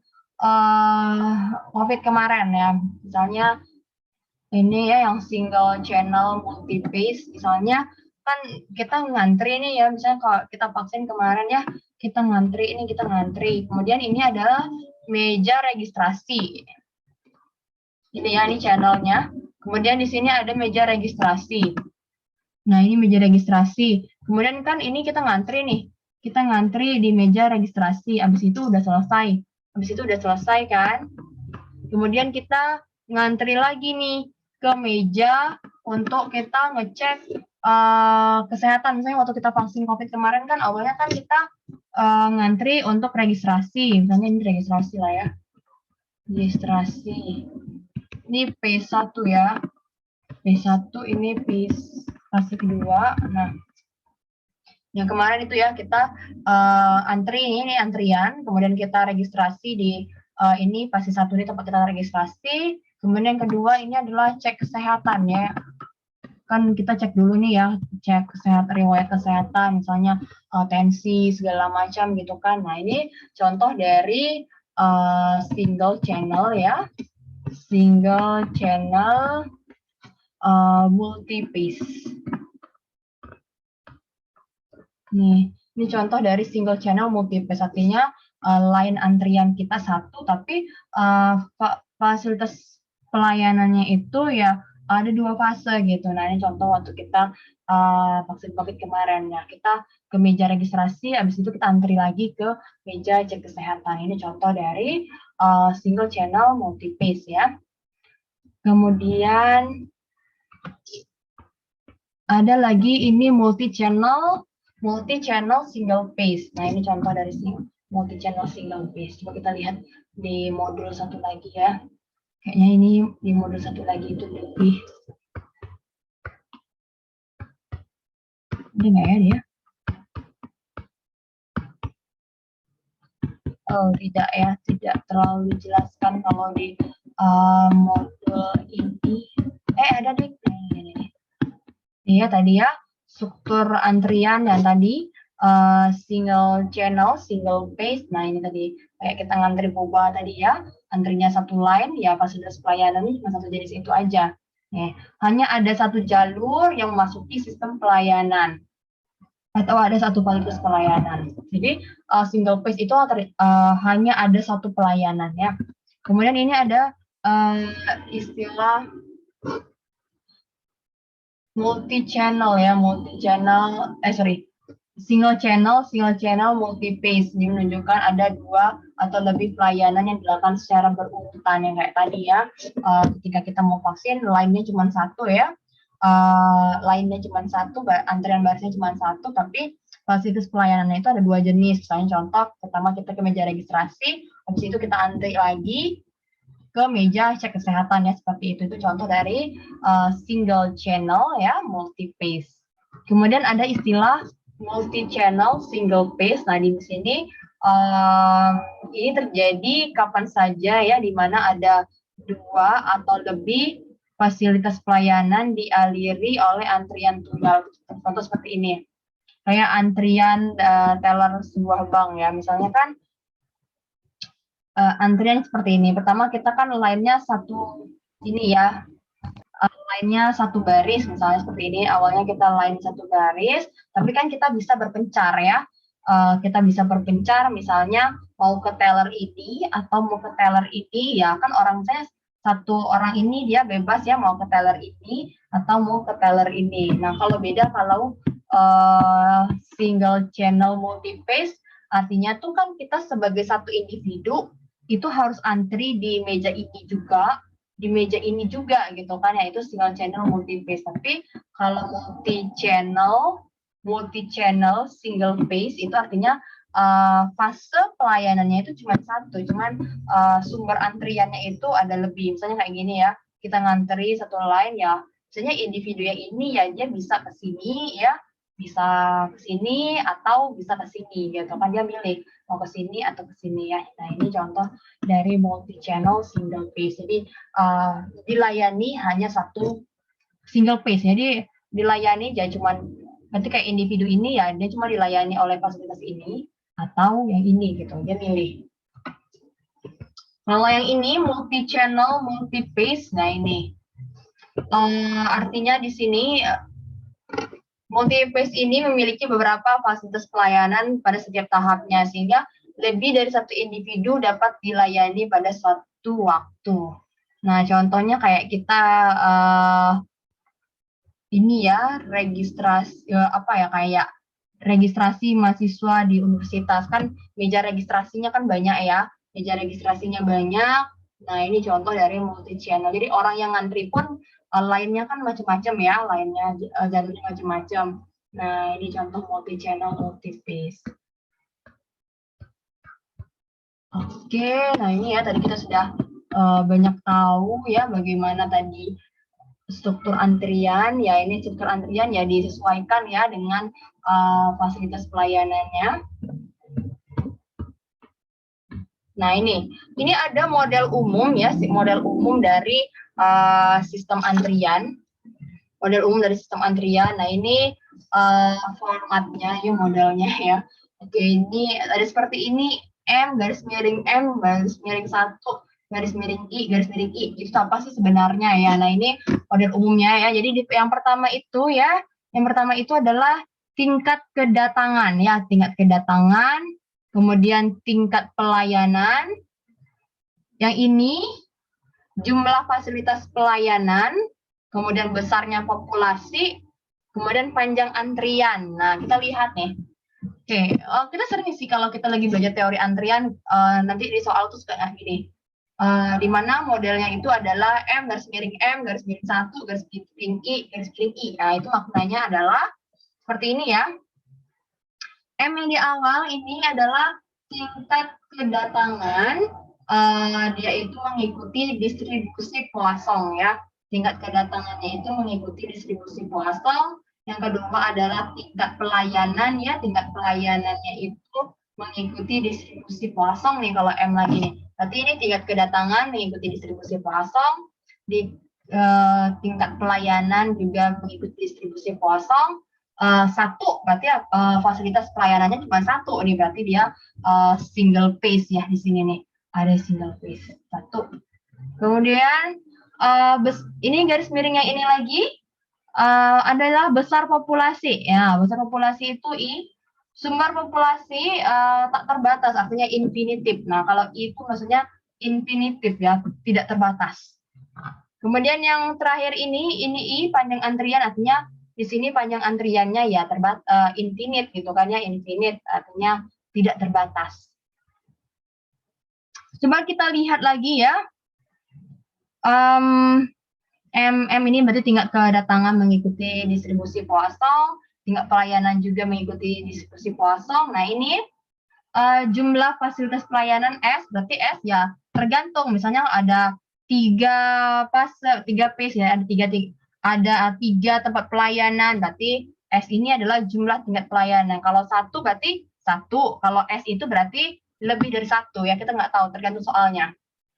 Speaker 1: COVID kemarin ya. Misalnya ini ya yang single channel multi phase, misalnya kan kita ngantri nih ya, misalnya kalau kita vaksin kemarin ya, kita ngantri. Kemudian ini adalah meja registrasi. Ini ya, ini channelnya. Kemudian di sini ada meja registrasi. Nah, ini meja registrasi. Kemudian kan ini kita ngantri nih. Kita ngantri di meja registrasi. Habis itu udah selesai kan. Kemudian kita ngantri lagi nih ke meja untuk kita ngecek kesehatan. Misalnya waktu kita vaksin COVID kemarin kan awalnya kan kita ngantri untuk registrasi. Misalnya ini registrasi lah ya. Registrasi. Ini P1 ya. P1 ini fase kedua. Nah, yang kemarin itu ya kita antri, ini antrian, kemudian kita registrasi di ini fase 1 ini tempat kita registrasi. Kemudian yang kedua ini adalah cek kesehatan ya. Kan kita cek dulu nih ya, cek kesehatan, riwayat kesehatan, misalnya tensi segala macam gitu kan. Nah, ini contoh dari single channel ya. Single channel multi pace. Nih, ini contoh dari single channel multi pace, artinya line antrian kita satu, tapi fasilitas pelayanannya itu ya ada dua fase gitu. Nah, ini contoh waktu kita vaksin COVID kemarin ya, kita ke meja registrasi, habis itu kita antri lagi ke meja cek kesehatan. Ini contoh dari single channel multi pace ya. Kemudian ada lagi ini multi channel single pace. Nah, ini contoh dari multi channel single pace. Coba kita lihat di modul satu lagi ya. Kayaknya ini di modul satu lagi itu lebih. Ini nggak ya dia? Oh, tidak ya. Tidak terlalu dijelaskan kalau di modul ini. Ada deh. Iya tadi ya, struktur antrian dan tadi single channel, single pace. Nah, ini tadi kayak kita ngantri boba tadi ya, antrinya satu line, ya fasilitas pelayanan ini cuma satu jenis itu aja. Hanya ada satu jalur yang memasuki sistem pelayanan atau ada satu fasilitas pelayanan. Jadi single pace itu hanya ada satu pelayanan ya. Kemudian ini ada istilah multi-channel ya, single channel multi pace. Jadi menunjukkan ada dua atau lebih pelayanan yang dilakukan secara berurutan yang kayak tadi ya. Ketika kita mau vaksin, line-nya cuma satu ya. Line-nya cuma satu, antrian barisnya cuma satu, tapi fasilitas pelayanannya itu ada dua jenis. Misalnya contoh, pertama kita ke meja registrasi, habis itu kita antri lagi ke meja cek kesehatan ya, seperti itu contoh dari single channel ya, multi pace. Kemudian ada istilah multi channel single pace. Nah, di sini ini terjadi kapan saja ya, di mana ada dua atau lebih fasilitas pelayanan dialiri oleh antrian tunggal. Contoh seperti ini, kayak antrian teller sebuah bank ya, misalnya kan antrian seperti ini. Pertama kita kan line-nya satu ini ya, line-nya satu baris misalnya seperti ini. Awalnya kita line satu baris, tapi kan kita bisa berpencar ya. Kita bisa berpencar, misalnya mau ke teller ini atau mau ke teller ini ya, kan orang misalnya satu orang ini dia bebas ya mau ke teller ini atau mau ke teller ini. Nah, kalau beda kalau single channel multi pace, artinya tuh kan kita sebagai satu individu itu harus antri di meja ini juga, di meja ini juga gitu kan ya, itu single channel multi pace. Tapi kalau multi channel single pace itu artinya fase pelayanannya itu cuma satu, cuman sumber antriannya itu ada lebih. Misalnya kayak gini ya, kita ngantri satu line ya, misalnya individu yang ini ya dia bisa ke sini ya, bisa ke sini atau bisa ke sini gitu kan, dia milih mau ke sini atau ke sini ya. Nah ini contoh dari multi channel single page. Jadi dilayani hanya satu single page. Jadi dilayani jadi cuma nanti kayak individu ini ya dia cuma dilayani oleh fasilitas ini atau yang ini gitu, dia milih. Kalau yang ini multi channel multi page, nah ini artinya di sini multi page ini memiliki beberapa fasilitas pelayanan pada setiap tahapnya sehingga lebih dari satu individu dapat dilayani pada suatu waktu. Nah contohnya kayak kita ini ya registrasi kayak registrasi mahasiswa di universitas kan, meja registrasinya kan banyak ya, meja registrasinya banyak. Nah ini contoh dari multi channel. Jadi orang yang ngantri pun lainnya kan macam-macam ya, lainnya jalurnya macam-macam. Nah ini contoh multi channel multi space. Oke, nah ini ya tadi kita sudah banyak tahu ya bagaimana tadi struktur antrian ya. Ini struktur antrian ya disesuaikan ya dengan fasilitas pelayanannya. Nah ini ada model umum ya, model umum dari sistem antrian, model umum dari sistem antrian. Nah ini formatnya ya, modelnya ya. Oke, ini ada seperti ini, M garis miring 1 garis miring I, itu apa sih sebenarnya ya? Nah ini model umumnya ya. Jadi yang pertama itu adalah tingkat kedatangan ya, tingkat kedatangan, kemudian tingkat pelayanan. Yang ini jumlah fasilitas pelayanan, kemudian besarnya populasi, kemudian panjang antrian. Nah kita lihat nih. Oke, kita sering sih kalau kita lagi belajar teori antrian, nanti di soal tuh suka gini. Di mana modelnya itu adalah M garis miring 1 garis miring I. Nah, itu maknanya adalah seperti ini ya. M yang di awal ini adalah tingkat kedatangan, dia itu mengikuti distribusi Poisson ya. Tingkat kedatangannya itu mengikuti distribusi Poisson. Yang kedua adalah tingkat pelayanan ya, tingkat pelayanannya itu mengikuti distribusi Poisson nih kalau M lagi nih. Berarti ini tingkat kedatangan mengikuti distribusi Poisson, di tingkat pelayanan juga mengikuti distribusi Poisson. Satu berarti fasilitas pelayanannya cuma satu nih, berarti dia single phase ya, di sini nih ada single phase satu. Kemudian ini garis miring yang ini lagi adalah besar populasi ya. Besar populasi itu I, sumber populasi tak terbatas, artinya infinitif. Nah kalau I itu maksudnya infinitif ya, tidak terbatas. Kemudian yang terakhir ini I panjang antrian, artinya di sini panjang antriannya ya infinite gitu kan ya, infinite artinya tidak terbatas. Coba kita lihat lagi ya. M ini berarti tingkat kedatangan mengikuti distribusi Poisson, tingkat pelayanan juga mengikuti distribusi Poisson. Nah ini jumlah fasilitas pelayanan S, berarti S ya tergantung. Misalnya ada tiga phase ya, ada tiga tempat pelayanan, berarti S ini adalah jumlah tingkat pelayanan. Kalau satu berarti satu, kalau S itu berarti lebih dari satu ya, kita nggak tahu, tergantung soalnya.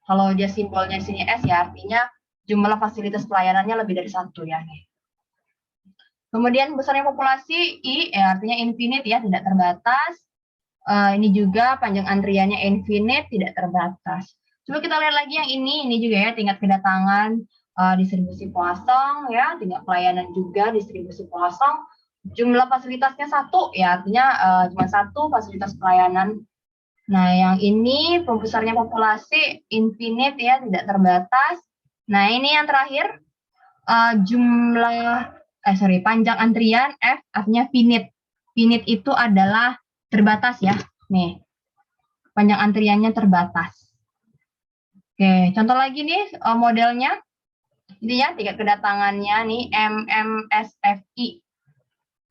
Speaker 1: Kalau dia simbolnya di sini S ya, artinya jumlah fasilitas pelayanannya lebih dari satu ya. Kemudian besarnya populasi I, artinya infinite ya, tidak terbatas. Ini juga panjang antriannya infinite, tidak terbatas. Coba kita lihat lagi yang ini juga ya, tingkat kedatangan, distribusi Poisson ya, tingkat pelayanan juga distribusi Poisson. Jumlah fasilitasnya satu ya, artinya cuma satu fasilitas pelayanan. Nah yang ini besarnya populasi infinite ya, tidak terbatas. Nah ini yang terakhir panjang antrian F, artinya finite. Finite itu adalah terbatas ya, nih panjang antriannya terbatas. Oke, contoh lagi nih modelnya, ini ya tingkat kedatangannya nih MMSFI,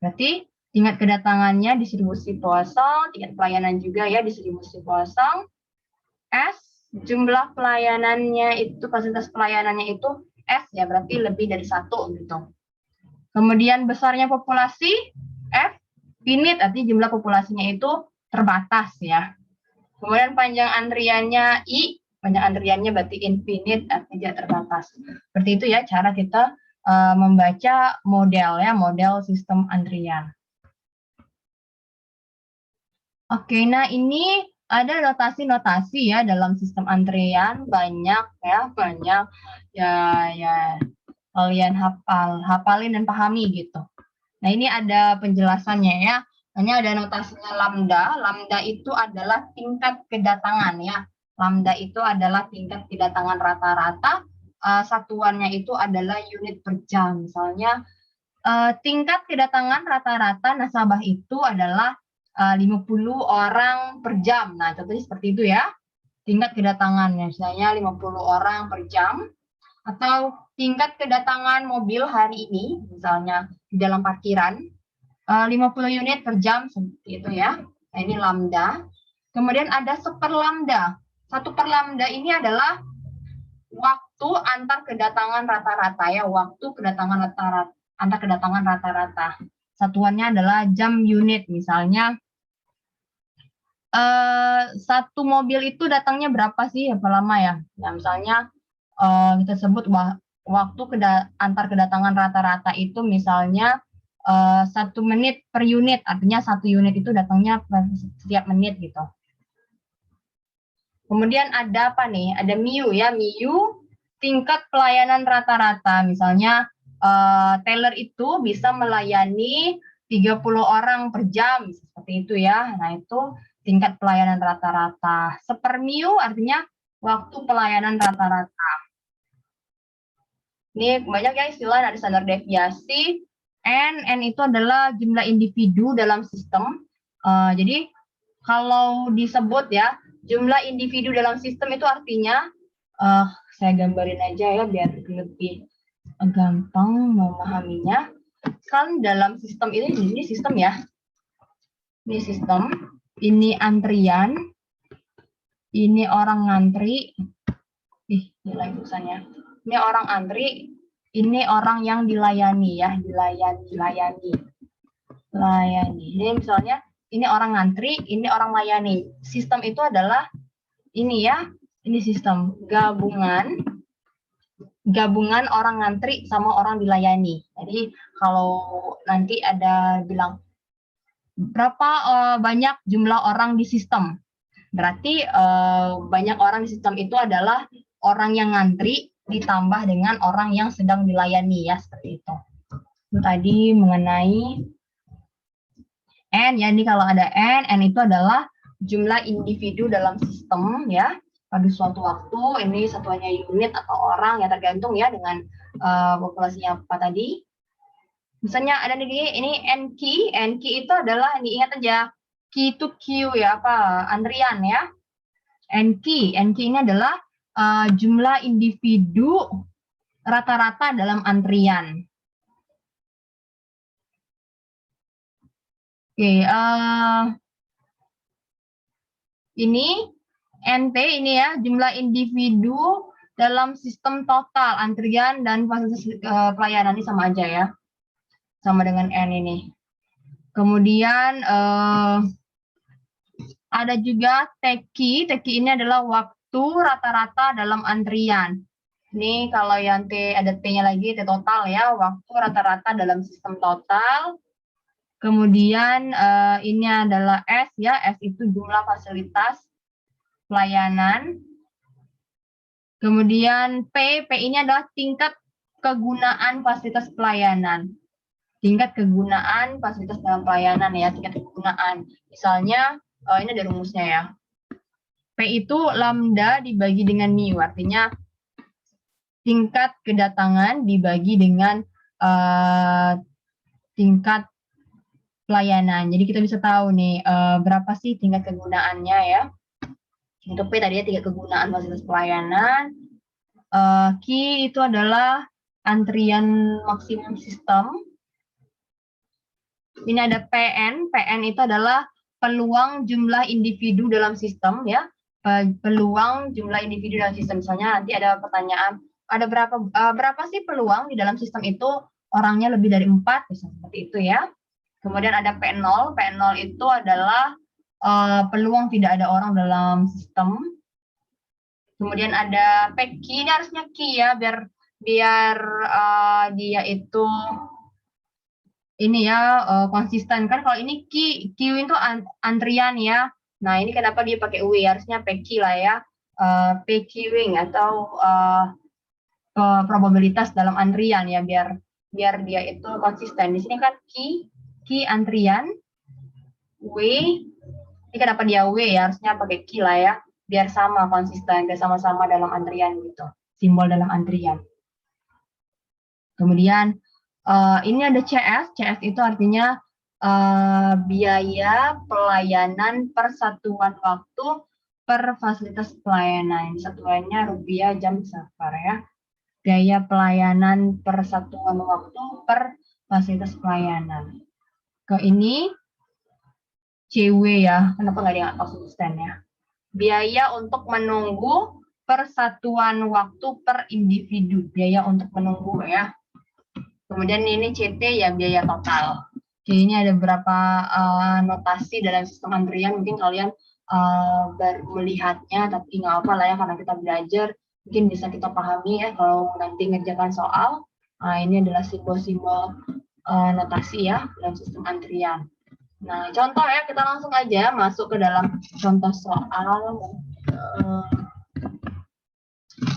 Speaker 1: berarti tingkat kedatangannya distribusi Poisson, tingkat pelayanan juga ya distribusi Poisson. S, jumlah pelayanannya itu, fasilitas pelayanannya itu S ya, berarti lebih dari 1 gitu. Kemudian besarnya populasi, F, finite, artinya jumlah populasinya itu terbatas ya. Kemudian panjang antriannya I, panjang antriannya berarti infinite, artinya tidak terbatas. Seperti itu ya cara kita membaca model ya, model sistem antrian. Oke, nah ini ada notasi-notasi ya dalam sistem antrian, banyak ya, ya kalian hafalin dan pahami gitu. Nah, ini ada penjelasannya ya. Ini ada notasinya lambda. Lambda itu adalah tingkat kedatangan ya. Lambda itu adalah tingkat kedatangan rata-rata. Satuannya itu adalah unit per jam. Misalnya tingkat kedatangan rata-rata nasabah itu adalah 50 orang per jam. Nah, contohnya seperti itu ya. Tingkat kedatangannya misalnya 50 orang per jam. Atau tingkat kedatangan mobil hari ini, misalnya di dalam parkiran, 50 unit per jam, seperti itu ya. Nah, ini lambda. Kemudian ada seperlambda. 1/lambda ini adalah waktu antar kedatangan rata-rata ya, waktu kedatangan rata-rata, antar kedatangan rata-rata. Satuannya adalah jam unit, misalnya satu mobil itu datangnya berapa sih, berapa lama ya? Nah, misalnya kita sebut waktu antar kedatangan rata-rata itu misalnya 1 menit per unit, artinya 1 unit itu datangnya setiap menit gitu. Kemudian ada apa nih? Ada MIU ya, MIU tingkat pelayanan rata-rata. Misalnya teller itu bisa melayani 30 orang per jam, seperti itu ya. Nah, itu tingkat pelayanan rata-rata. Sepermiu artinya waktu pelayanan rata-rata. Ini banyak ya istilah, ada standar deviasi. N itu adalah jumlah individu dalam sistem. Jadi kalau disebut ya, jumlah individu dalam sistem itu artinya, saya gambarin aja ya biar lebih gampang memahaminya. Kan dalam sistem ini sistem ya. Ini sistem, ini antrian, ini orang ngantri. Nilai tulisannya. Ini orang antri, ini orang yang dilayani ya, dilayani. Ini misalnya ini orang ngantri, ini orang layani. Sistem itu adalah ini ya, ini sistem gabungan orang ngantri sama orang dilayani. Jadi kalau nanti ada bilang berapa banyak jumlah orang di sistem, berarti banyak orang di sistem itu adalah orang yang ngantri ditambah dengan orang yang sedang dilayani ya, seperti itu. Itu tadi mengenai N ya, ini kalau ada N itu adalah jumlah individu dalam sistem ya pada suatu waktu. Ini satuannya unit atau orang ya, tergantung ya dengan populasinya apa tadi. Misalnya ada ini N key itu adalah, ini ingat aja, key to queue ya, apa antrian ya. N key ini adalah jumlah individu rata-rata dalam antrian. Oke, ini NT ini ya, jumlah individu dalam sistem total antrian dan fasilitas pelayanan, ini sama aja ya, sama dengan N ini. Kemudian ada juga TQ ini adalah waktu rata-rata dalam antrian. Ini kalau yang T ada T-nya lagi, T total ya, waktu rata-rata dalam sistem total. Kemudian ini adalah S ya, S itu jumlah fasilitas pelayanan. Kemudian P ini adalah tingkat kegunaan fasilitas pelayanan. Tingkat kegunaan fasilitas dalam pelayanan ya, tingkat kegunaan. Misalnya ini ada rumusnya ya. P itu lambda dibagi dengan mu, artinya tingkat kedatangan dibagi dengan tingkat pelayanan. Jadi kita bisa tahu nih berapa sih tingkat kegunaannya ya. Untuk P tadi ya, tingkat kegunaan fasilitas pelayanan. Q itu adalah antrian maksimum sistem. Ini ada PN. PN itu adalah peluang jumlah individu dalam sistem ya. Peluang jumlah individu dalam sistem. Misalnya nanti ada pertanyaan, ada berapa sih peluang di dalam sistem itu orangnya lebih dari 4, misalnya seperti itu ya. Kemudian ada P0. P0 itu adalah peluang tidak ada orang dalam sistem. Kemudian ada PQ, ini harusnya Q ya, biar dia itu ini ya konsisten kan. Kalau ini Q itu antrian ya. Nah ini kenapa dia pakai W, harusnya PQ lah ya, PQing atau probabilitas dalam antrian ya, biar dia itu konsisten. Di sini kan Q antrian, W ini kenapa dia W ya, harusnya pakai Q lah ya, biar sama konsisten, biar sama-sama dalam antrian gitu, simbol dalam antrian. Kemudian ini ada CS. CS itu artinya biaya pelayanan per satuan waktu per fasilitas pelayanan. Satuannya rupiah jam safar ya. Biaya pelayanan per satuan waktu per fasilitas pelayanan. Ke ini CW ya, kenapa nggak dia konsisten ya? Biaya untuk menunggu per satuan waktu per individu. Biaya untuk menunggu ya. Kemudian ini CT ya, biaya total. Jadi ini ada beberapa notasi dalam sistem antrian, mungkin kalian baru melihatnya, tapi nggak apa lah ya, karena kita belajar, mungkin bisa kita pahami ya kalau nanti ngerjakan soal. Nah, ini adalah simbol-simbol notasi ya dalam sistem antrian. Nah, contoh ya, kita langsung aja masuk ke dalam contoh soal.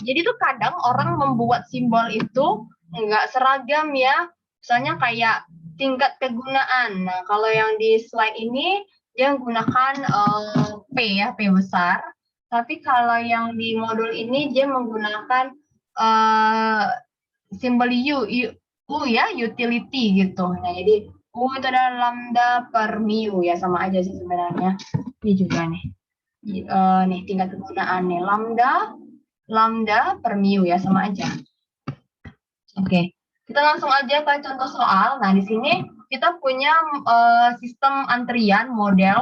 Speaker 1: Jadi tuh kadang orang membuat simbol itu nggak seragam ya. Misalnya kayak tingkat kegunaan. Nah, kalau yang di slide ini dia menggunakan P ya, P besar. Tapi kalau yang di modul ini dia menggunakan simbol U ya, utility gitu. Nah, jadi U itu adalah lambda per mu ya, sama aja sih sebenarnya. Ini juga nih. Nih tingkat kegunaan nih, lambda per mu ya, sama aja. Oke, kita langsung aja ke contoh soal. Nah, di sini kita punya sistem antrian model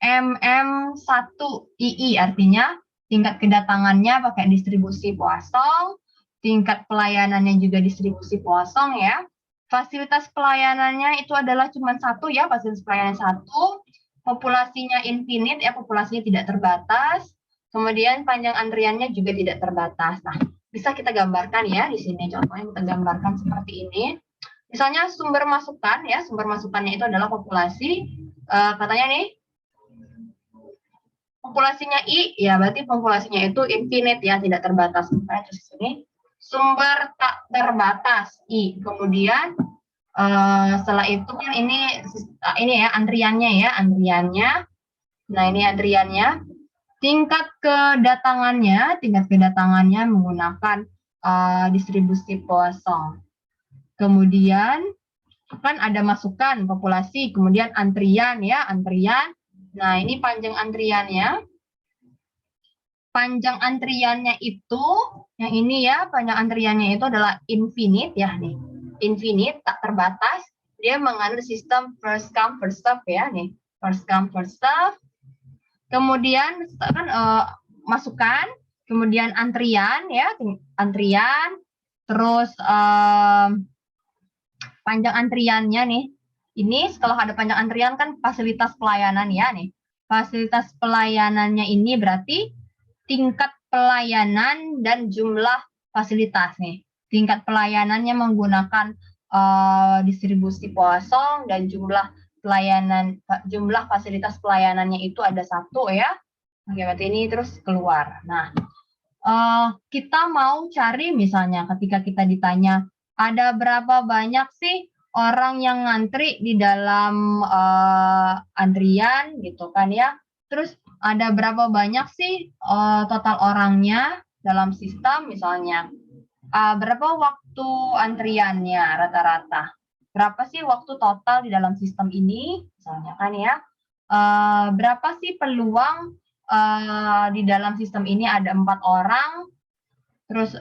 Speaker 1: MM1II, artinya tingkat kedatangannya pakai distribusi Poisson, tingkat pelayanannya juga distribusi Poisson ya. Fasilitas pelayanannya itu adalah cuma satu ya, fasilitas pelayanan satu. Populasinya infinite ya, populasinya tidak terbatas. Kemudian panjang antriannya juga tidak terbatas. Nah, bisa kita gambarkan ya di sini, contohnya kita gambarkan seperti ini. Misalnya sumber masukan ya, sumber masukannya itu adalah populasi. Katanya nih, populasinya I ya, berarti populasinya itu infinite ya, tidak terbatas. Misalnya di sini sumber tak terbatas I. Kemudian setelah itu kan ini ya antriannya ya, antriannya. Nah, ini antriannya. Tingkat kedatangannya menggunakan distribusi Poisson. Kemudian kan ada masukan populasi, kemudian antrian ya, antrian. Nah, ini panjang antriannya. Panjang antriannya itu, yang ini ya, panjang antriannya itu adalah infinite ya nih. Infinite, tak terbatas. Dia mengandung sistem first come first serve ya nih. First come first serve. Kemudian kan masukan, kemudian antrian ya, antrian, terus panjang antriannya nih. Ini setelah ada panjang antrian kan fasilitas pelayanan ya nih. Fasilitas pelayanannya ini berarti tingkat pelayanan dan jumlah fasilitas nih. Tingkat pelayanannya menggunakan distribusi Poisson dan jumlah fasilitas pelayanannya itu ada satu ya. Oke, berarti ini terus keluar. Nah, kita mau cari misalnya ketika kita ditanya ada berapa banyak sih orang yang ngantri di dalam antrian gitu kan ya. Terus ada berapa banyak sih total orangnya dalam sistem misalnya. Berapa waktu antriannya rata-rata? Berapa sih waktu total di dalam sistem ini? Misalnya kan ya. Berapa sih peluang di dalam sistem ini ada 4 orang? Terus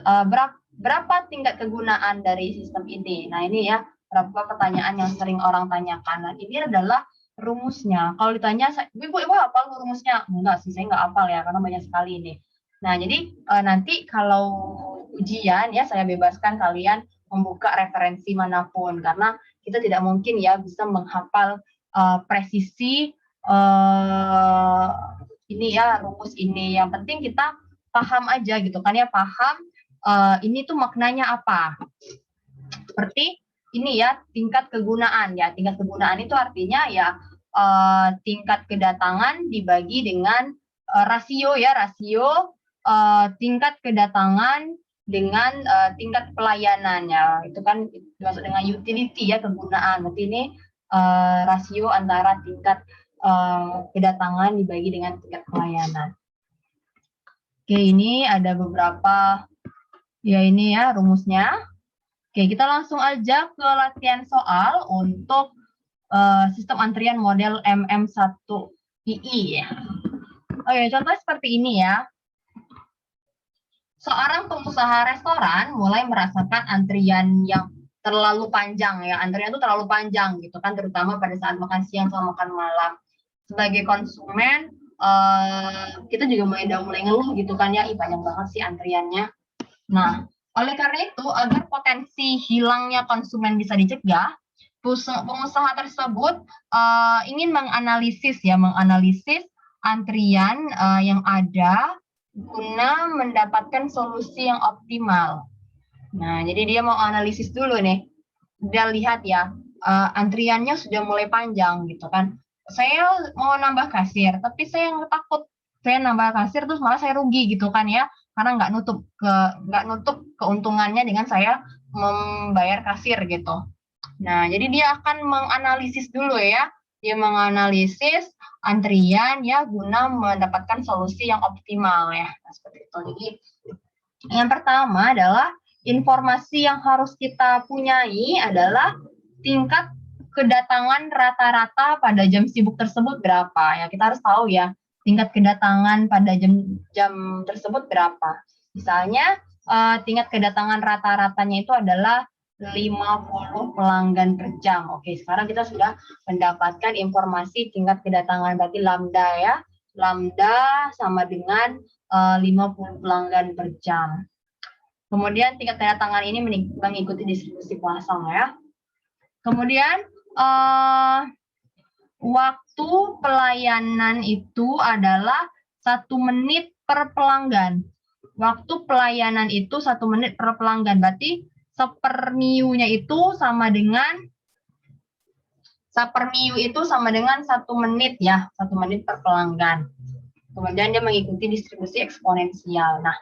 Speaker 1: berapa tingkat kegunaan dari sistem ini? Nah, ini ya beberapa pertanyaan yang sering orang tanyakan. Nah, ini adalah rumusnya. Kalau ditanya, ibu hafal rumusnya? Enggak sih, saya nggak hafal ya, karena banyak sekali ini. Nah, jadi nanti kalau ujian ya, saya bebaskan kalian membuka referensi manapun, karena kita tidak mungkin ya bisa menghafal presisi ini ya, rumus ini. Yang penting kita paham aja gitu kan ya, paham ini tuh maknanya apa. Seperti ini ya, tingkat kegunaan ya. Tingkat kegunaan itu artinya ya tingkat kedatangan dibagi dengan rasio ya, rasio tingkat kedatangan dengan tingkat pelayanan ya. Itu kan dimaksud dengan utility ya, kegunaan. Berarti ini rasio antara tingkat kedatangan dibagi dengan tingkat pelayanan. Oke, ini ada beberapa ya, ini ya rumusnya. Oke, kita langsung aja ke latihan soal untuk sistem antrian model MM1II ya. Oke, contoh seperti ini ya. Seorang pengusaha restoran mulai merasakan antrian yang terlalu panjang ya. Antrian itu terlalu panjang gitu kan, terutama pada saat makan siang atau makan malam. Sebagai konsumen, kita juga mulai ngeluh gitu kan ya, panjang banget sih antriannya. Nah, oleh karena itu, agar potensi hilangnya konsumen bisa dicegah, pengusaha tersebut ingin menganalisis antrian yang ada guna mendapatkan solusi yang optimal. Nah, jadi dia mau analisis dulu nih. Dia lihat ya, antriannya sudah mulai panjang gitu kan. Saya mau nambah kasir, tapi saya takut saya nambah kasir terus malah saya rugi gitu kan ya, karena nggak nutup keuntungannya dengan saya membayar kasir gitu. Nah, jadi dia akan menganalisis dulu ya, dia menganalisis antrian ya guna mendapatkan solusi yang optimal ya. Nah, seperti itu. Jadi yang pertama adalah informasi yang harus kita punyai adalah tingkat kedatangan rata-rata pada jam sibuk tersebut berapa ya. Kita harus tahu ya tingkat kedatangan pada jam tersebut berapa. Misalnya tingkat kedatangan rata-ratanya itu adalah 50 pelanggan per jam. Oke, sekarang kita sudah mendapatkan informasi tingkat kedatangan, berarti lambda ya. Lambda sama dengan 50 pelanggan per jam. Kemudian tingkat kedatangan ini mengikuti distribusi Poisson ya. Kemudian waktu pelayanan itu adalah 1 menit per pelanggan. Waktu pelayanan itu 1 menit per pelanggan. Berarti sepermiunya itu sama dengan 1 menit ya, 1 menit per pelanggan. Kemudian dia mengikuti distribusi eksponensial. Nah,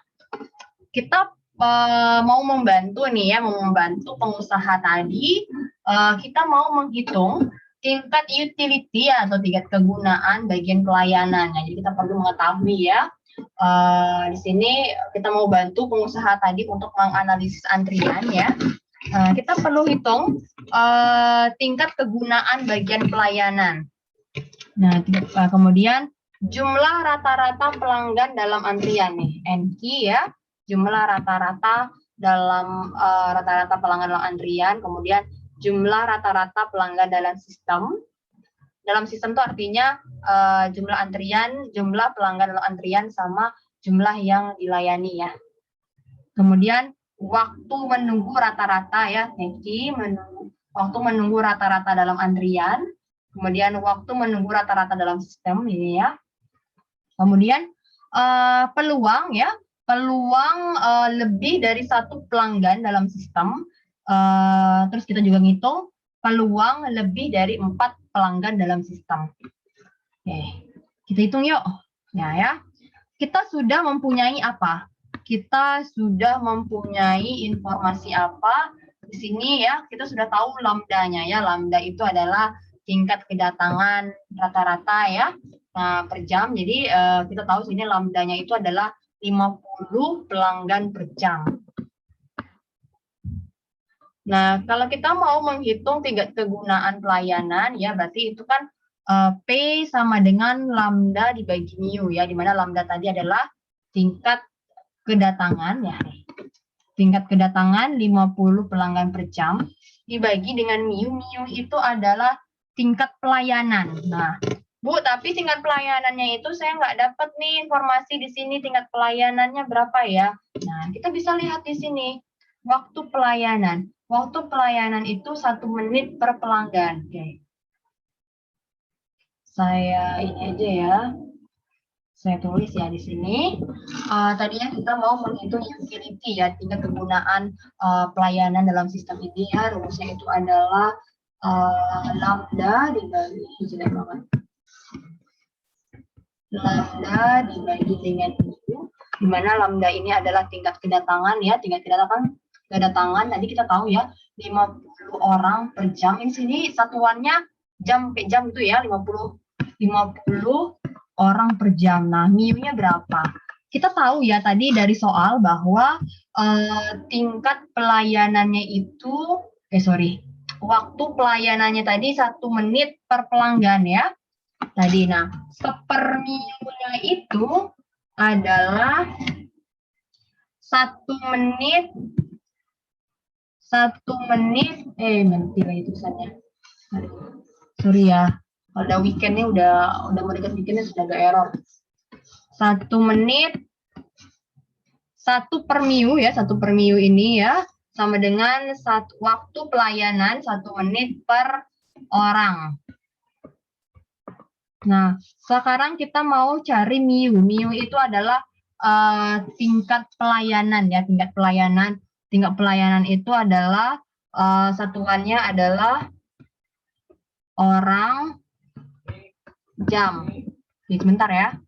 Speaker 1: kita mau membantu pengusaha tadi, kita mau menghitung tingkat utility atau tingkat kegunaan bagian pelayanan. Nah, jadi kita perlu mengetahui ya. Di sini kita mau bantu pengusaha tadi untuk menganalisis antrian ya. Kita perlu hitung tingkat kegunaan bagian pelayanan. Nah, kemudian jumlah rata-rata pelanggan dalam antrian nih, NQ ya. Jumlah rata-rata dalam rata-rata pelanggan dalam antrian, kemudian jumlah rata-rata pelanggan dalam sistem. Dalam sistem itu artinya jumlah pelanggan dalam antrian sama jumlah yang dilayani ya. Kemudian waktu menunggu rata-rata ya, waktu menunggu rata-rata dalam antrian, kemudian waktu menunggu rata-rata dalam sistem ini ya. Kemudian peluang lebih dari 1 pelanggan dalam sistem. Terus kita juga ngitung peluang lebih dari 4 pelanggan dalam sistem. Oke, kita hitung yuk. Ya. Kita sudah mempunyai apa? Kita sudah mempunyai informasi apa? Di sini ya, kita sudah tahu lambdanya ya. Lambda itu adalah tingkat kedatangan rata-rata ya. Nah, per jam. Jadi kita tahu sini lambdanya itu adalah 50 pelanggan per jam. Nah, kalau kita mau menghitung tingkat kegunaan pelayanan, ya berarti itu kan P sama dengan lambda dibagi mu, ya, di mana lambda tadi adalah tingkat kedatangan, ya. tingkat kedatangan 50 pelanggan per jam, dibagi dengan MIU. MIU itu adalah tingkat pelayanan. Nah, Bu, tapi tingkat pelayanannya itu saya nggak dapat nih informasi di sini tingkat pelayanannya berapa ya. Nah, kita bisa lihat di sini. Waktu pelayanan. Waktu pelayanan itu 1 menit per pelanggan. Oke. Saya ini aja ya. Saya tulis ya di sini. Tadinya kita mau menghitung utility ya, tingkat kegunaan pelayanan dalam sistem ini ya. Rumusnya itu adalah lambda dibagi jelek banget. Lambda dibagi dengan itu, di mana lambda ini adalah tingkat kedatangan ya, tingkat kedatangan tadi kita tahu ya 50 orang per jam. Ini sini satuannya jam ke jam itu ya, 50 orang per jam. Nah, MIU-nya berapa? Kita tahu ya tadi dari soal bahwa tingkat pelayanannya itu, waktu pelayanannya tadi 1 menit per pelanggan ya. Tadi, nah, sepermiunya itu adalah 1 menit, nanti lagi tulisannya. Sorry ya, udah weekendnya udah mau dekat weekendnya sudah agak error. 1 menit, 1 per MIU ya, 1 per MIU ini ya, sama dengan waktu pelayanan 1 menit per orang. Nah, sekarang kita mau cari MIU. MIU itu adalah tingkat pelayanan ya, tingkat pelayanan. Tingkat pelayanan itu adalah satuannya adalah orang jam. Oke, sebentar ya.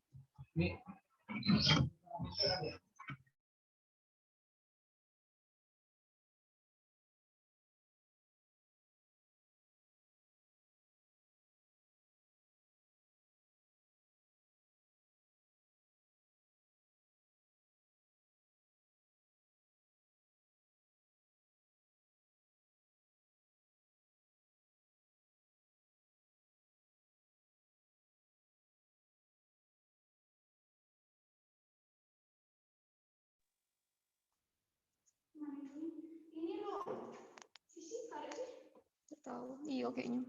Speaker 1: Tahu, iya kayaknya.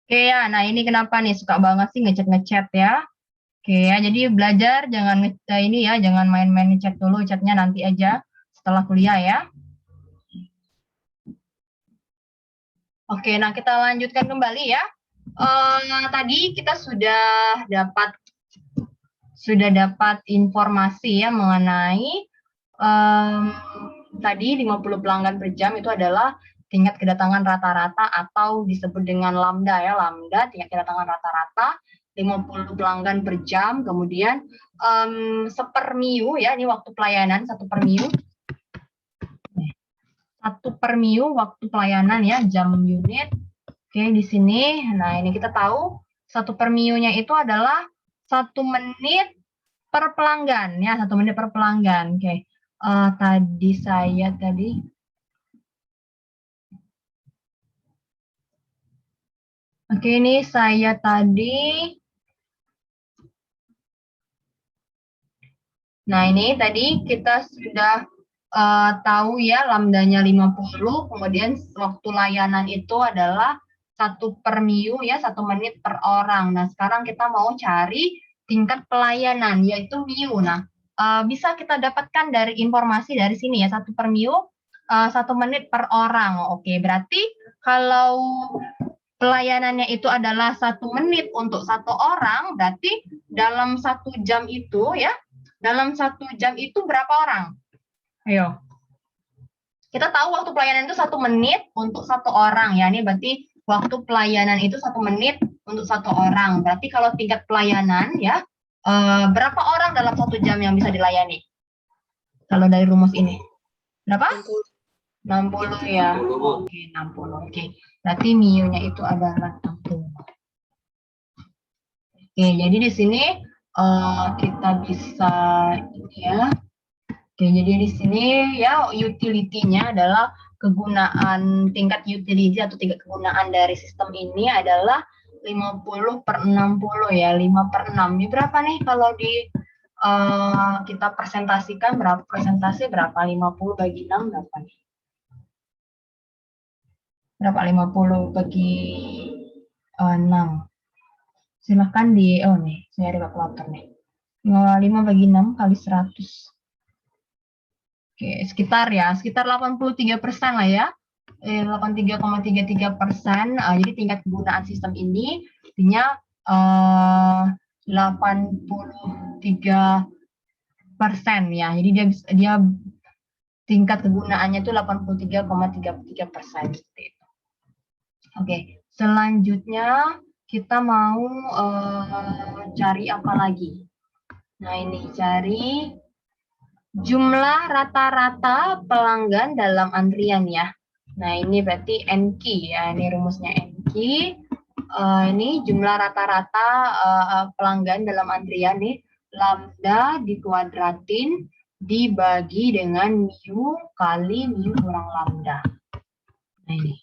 Speaker 1: Oke ya, nah ini kenapa nih suka banget sih ngechat ya. Oke ya, jadi belajar jangan ini ya, jangan main-main chat dulu, chatnya nanti aja setelah kuliah ya. Oke, nah kita lanjutkan kembali ya. Tadi kita sudah dapat sudah dapat informasi ya mengenai tadi 50 pelanggan per jam itu adalah tingkat kedatangan rata-rata atau disebut dengan lambda ya, lambda tingkat kedatangan rata-rata 50 pelanggan per jam, kemudian seper miu ya, ini waktu pelayanan 1 per miu. 1 per miu waktu pelayanan ya, jam unit. Oke, di sini, nah ini kita tahu 1 per miu-nya itu adalah 1 menit per pelanggan ya, 1 menit per pelanggan. Oke, Oke, ini saya tadi. Nah, ini tadi kita sudah tahu ya lambdanya 50, kemudian waktu layanan itu adalah 1 per miu ya, 1 menit per orang. Nah, sekarang kita mau cari tingkat pelayanan yaitu miu. Nah, bisa kita dapatkan dari informasi dari sini ya, 1 per miu 1 menit per orang. Oke, berarti kalau pelayanannya itu adalah 1 menit untuk 1 orang, berarti dalam 1 jam itu ya, dalam 1 jam itu berapa orang? Ayo. Kita tahu waktu pelayanan itu 1 menit untuk 1 orang ya. Ini berarti waktu pelayanan itu 1 menit untuk 1 orang. Berarti kalau tingkat pelayanan ya, berapa orang dalam 1 jam yang bisa dilayani? Kalau dari rumus ini. Berapa? 60 ya. Oke, 60. Oke. Berarti miu-nya itu adalah 60. Oke, jadi di sini kita bisa ya. Oke, jadi di sini ya utility-nya adalah kegunaan tingkat utility atau tingkat kegunaan dari sistem ini adalah 50 per 60 ya, 5 per 6. Ini berapa nih kalau di kita presentasikan berapa presentasi berapa 50 bagi 6 berapa nih? Berapa 50 bagi 6? Silahkan nih, saya ada kalkulator nih. 5 bagi 6 kali 100. Oke, sekitar 83% lah ya. 83,33%. Jadi tingkat kegunaan sistem ini artinya 83% ya. Jadi dia tingkat kegunaannya itu 83,33%. Oke, selanjutnya kita mau cari apa lagi? Nah, ini cari jumlah rata-rata pelanggan dalam antrian ya. Nah, ini berarti NQ ya, ini rumusnya NQ. Ini jumlah rata-rata pelanggan dalam antrian nih, lambda dikuadratin dibagi dengan mu kali mu kurang lambda. Nah, ini.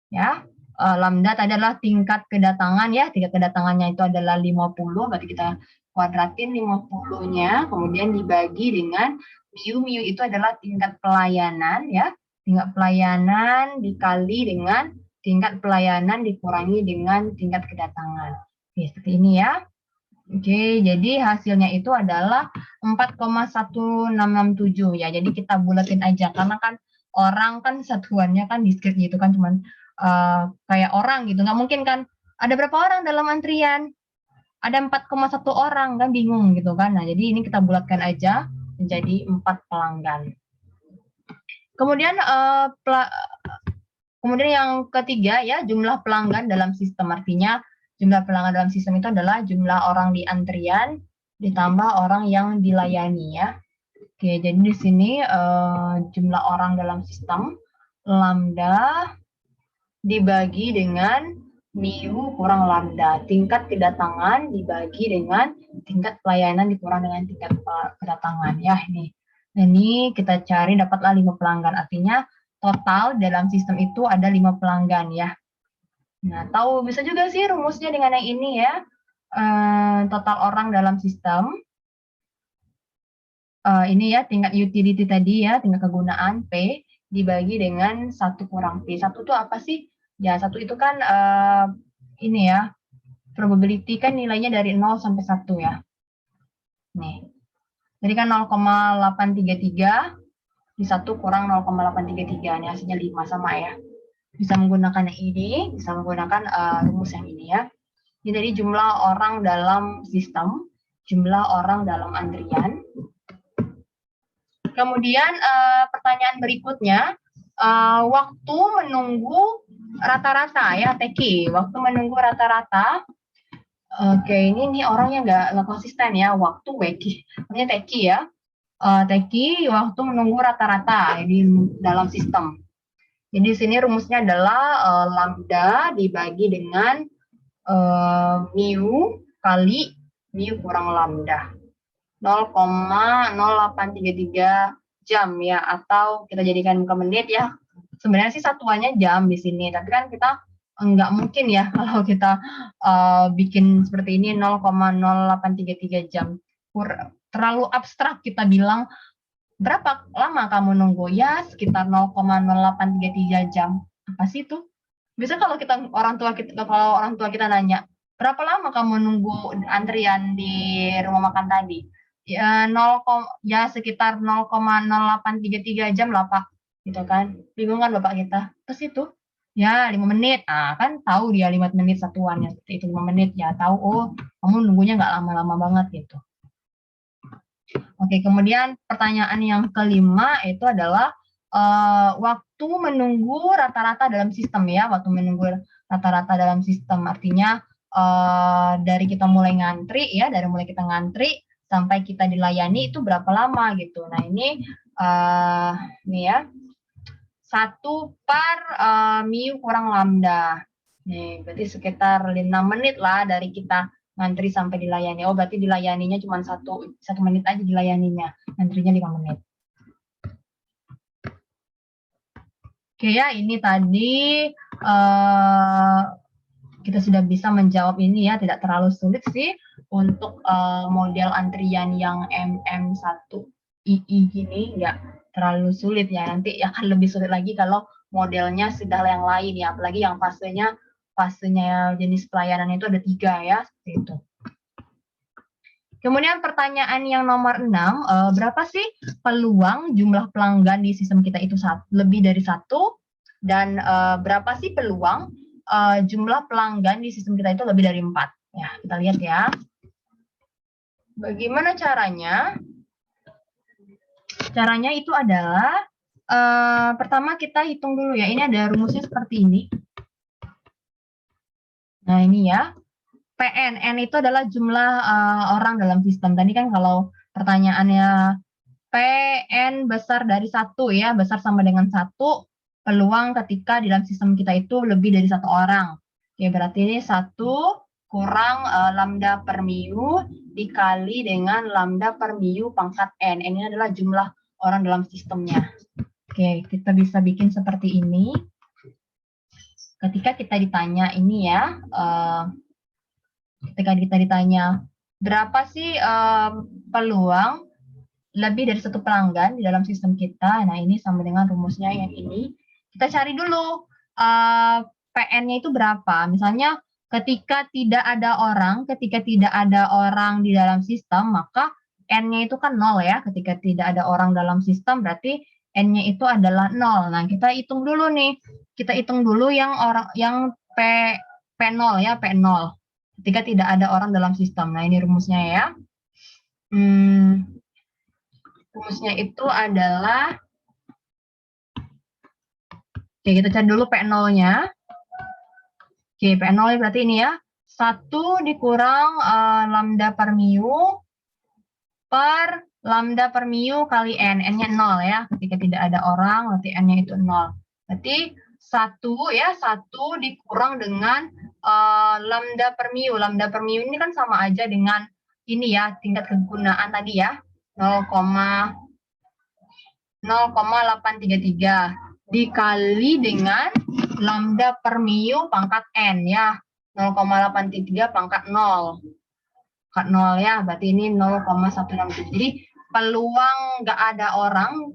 Speaker 1: Ya, lambda tadi adalah tingkat kedatangan ya, tingkat kedatangannya itu adalah 50, berarti kita kuadratin 50-nya, kemudian dibagi dengan mu itu adalah tingkat pelayanan ya, tingkat pelayanan dikali dengan tingkat pelayanan dikurangi dengan tingkat kedatangan. Oke, seperti ini ya. Oke, jadi hasilnya itu adalah 4,1667 ya. Jadi kita bulatin aja karena kan orang kan satuannya kan diskrit gitu kan, cuman kayak orang gitu. Nggak mungkin kan ada berapa orang dalam antrian? Ada 4,1 orang kan bingung gitu kan. Nah, jadi ini kita bulatkan aja menjadi 4 pelanggan. Kemudian kemudian yang ketiga ya, jumlah pelanggan dalam sistem. Artinya jumlah pelanggan dalam sistem itu adalah jumlah orang di antrian ditambah orang yang dilayani ya. Oke, jadi di sini jumlah orang dalam sistem lambda dibagi dengan mu kurang lambda. Tingkat kedatangan dibagi dengan tingkat pelayanan dikurang dengan tingkat kedatangan ya ini. Ini kita cari dapatlah 5 pelanggan. Artinya total dalam sistem itu ada 5 pelanggan ya. Nah, tahu bisa juga sih rumusnya dengan yang ini ya. Total orang dalam sistem. Ini ya tingkat utility tadi ya, tingkat kegunaan P dibagi dengan 1 kurang P. 1 itu apa sih? Ya, 1 itu kan ini ya, probability kan nilainya dari 0 sampai 1 ya. Nih. Jadi kan 0,833 di 1 kurang 0,833. Ini hasilnya 5 sama ya. Bisa menggunakan yang ini, bisa menggunakan rumus yang ini ya. Ini dari jumlah orang dalam sistem. jumlah orang dalam antrian. Kemudian pertanyaan berikutnya, waktu menunggu rata-rata ya, Teki. Waktu menunggu rata-rata. Oke, ini orang yang nggak konsisten ya, waktu Weki. Ini Teki ya. Teki, waktu menunggu rata-rata di dalam sistem. Jadi di sini rumusnya adalah lambda dibagi dengan mu kali mu kurang lambda. 0,0833 jam ya, atau kita jadikan ke menit ya. Sebenarnya sih satuannya jam di sini, tapi kan kita nggak mungkin ya kalau kita bikin seperti ini 0,0833 jam. Terlalu abstrak kita bilang berapa lama kamu nunggu? Ya sekitar 0,0833 jam. Apa sih itu? Biasanya kalau orang tua kita nanya, berapa lama kamu nunggu antrian di rumah makan tadi? Ya sekitar 0,0833 jam lah Pak, gitu kan. Bingung kan Bapak kita? Terus itu ya 5 menit. Kan tahu dia 5 menit satuannya, seperti itu 5 menit ya, tahu oh kamu nunggunya nggak lama-lama banget gitu. Oke, kemudian pertanyaan yang kelima itu adalah waktu menunggu rata-rata dalam sistem ya, waktu menunggu rata-rata dalam sistem artinya dari kita mulai ngantri ya, dari mulai kita ngantri sampai kita dilayani itu berapa lama gitu. Nah ini ya 1 per mu kurang lambda. Nih berarti sekitar 5 menit lah dari kita ngantri sampai dilayani. Oh berarti dilayaninya cuma 1 menit aja dilayaninya, ngantrinya 5 menit. Oke ya, ini tadi kita sudah bisa menjawab ini ya, tidak terlalu sulit sih untuk model antrian yang MM1II gini, nggak terlalu sulit ya. Nanti akan lebih sulit lagi kalau modelnya sudah yang lain ya, apalagi yang fasenya jenis pelayanan itu ada 3 ya, seperti itu. Kemudian pertanyaan yang nomor 6, berapa sih peluang jumlah pelanggan di sistem kita itu lebih dari 1, dan berapa sih peluang jumlah pelanggan di sistem kita itu lebih dari 4. Ya, kita lihat ya. Bagaimana caranya? Caranya itu adalah pertama kita hitung dulu ya. Ini ada rumusnya seperti ini. Nah, ini ya. PN, N itu adalah jumlah orang dalam sistem. Tadi kan kalau pertanyaannya PN besar dari 1 ya, besar sama dengan 1, peluang ketika di dalam sistem kita itu lebih dari 1 orang. Oke, berarti ini 1 kurang lambda per mu dikali dengan lambda per mu pangkat N. N ini adalah jumlah orang dalam sistemnya. Oke, kita bisa bikin seperti ini. Ketika kita ditanya ini ya, ketika kita ditanya berapa sih peluang lebih dari 1 pelanggan di dalam sistem kita, nah ini sama dengan rumusnya yang ini. Kita cari dulu PN-nya itu berapa. Misalnya ketika tidak ada orang di dalam sistem, maka N-nya itu kan 0 ya. Ketika tidak ada orang dalam sistem, berarti N-nya itu adalah 0. Nah, kita hitung dulu nih. Kita hitung dulu yang P0 ya, P0. Ketika tidak ada orang dalam sistem. Nah, ini rumusnya ya. Rumusnya itu adalah, oke kita cari dulu P0-nya. Oke, P0 berarti ini ya, 1 dikurang lambda per mu per lambda per mu kali N. N-nya 0 ya, ketika tidak ada orang, berarti N-nya itu 0. Berarti 1 ya, 1 dikurang dengan lambda per mu. Lambda per mu ini kan sama aja dengan ini ya, tingkat kegunaan tadi ya, 0,833 dikali dengan lambda per mu pangkat N ya, 0,833 pangkat 0. Pangkat 0 ya, berarti ini 0,167. Jadi peluang nggak ada orangnya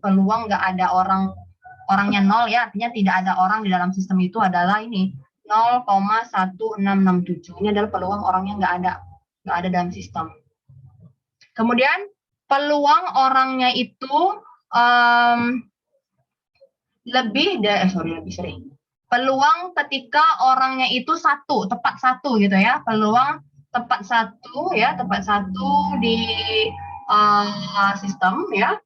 Speaker 1: 0 ya, artinya tidak ada orang di dalam sistem itu adalah ini 0,1667. Ini adalah peluang orangnya nggak ada dalam sistem. Kemudian peluang orangnya itu peluang ketika orangnya itu tepat 1 gitu ya. Peluang tepat satu ya, tepat satu di sistem ya.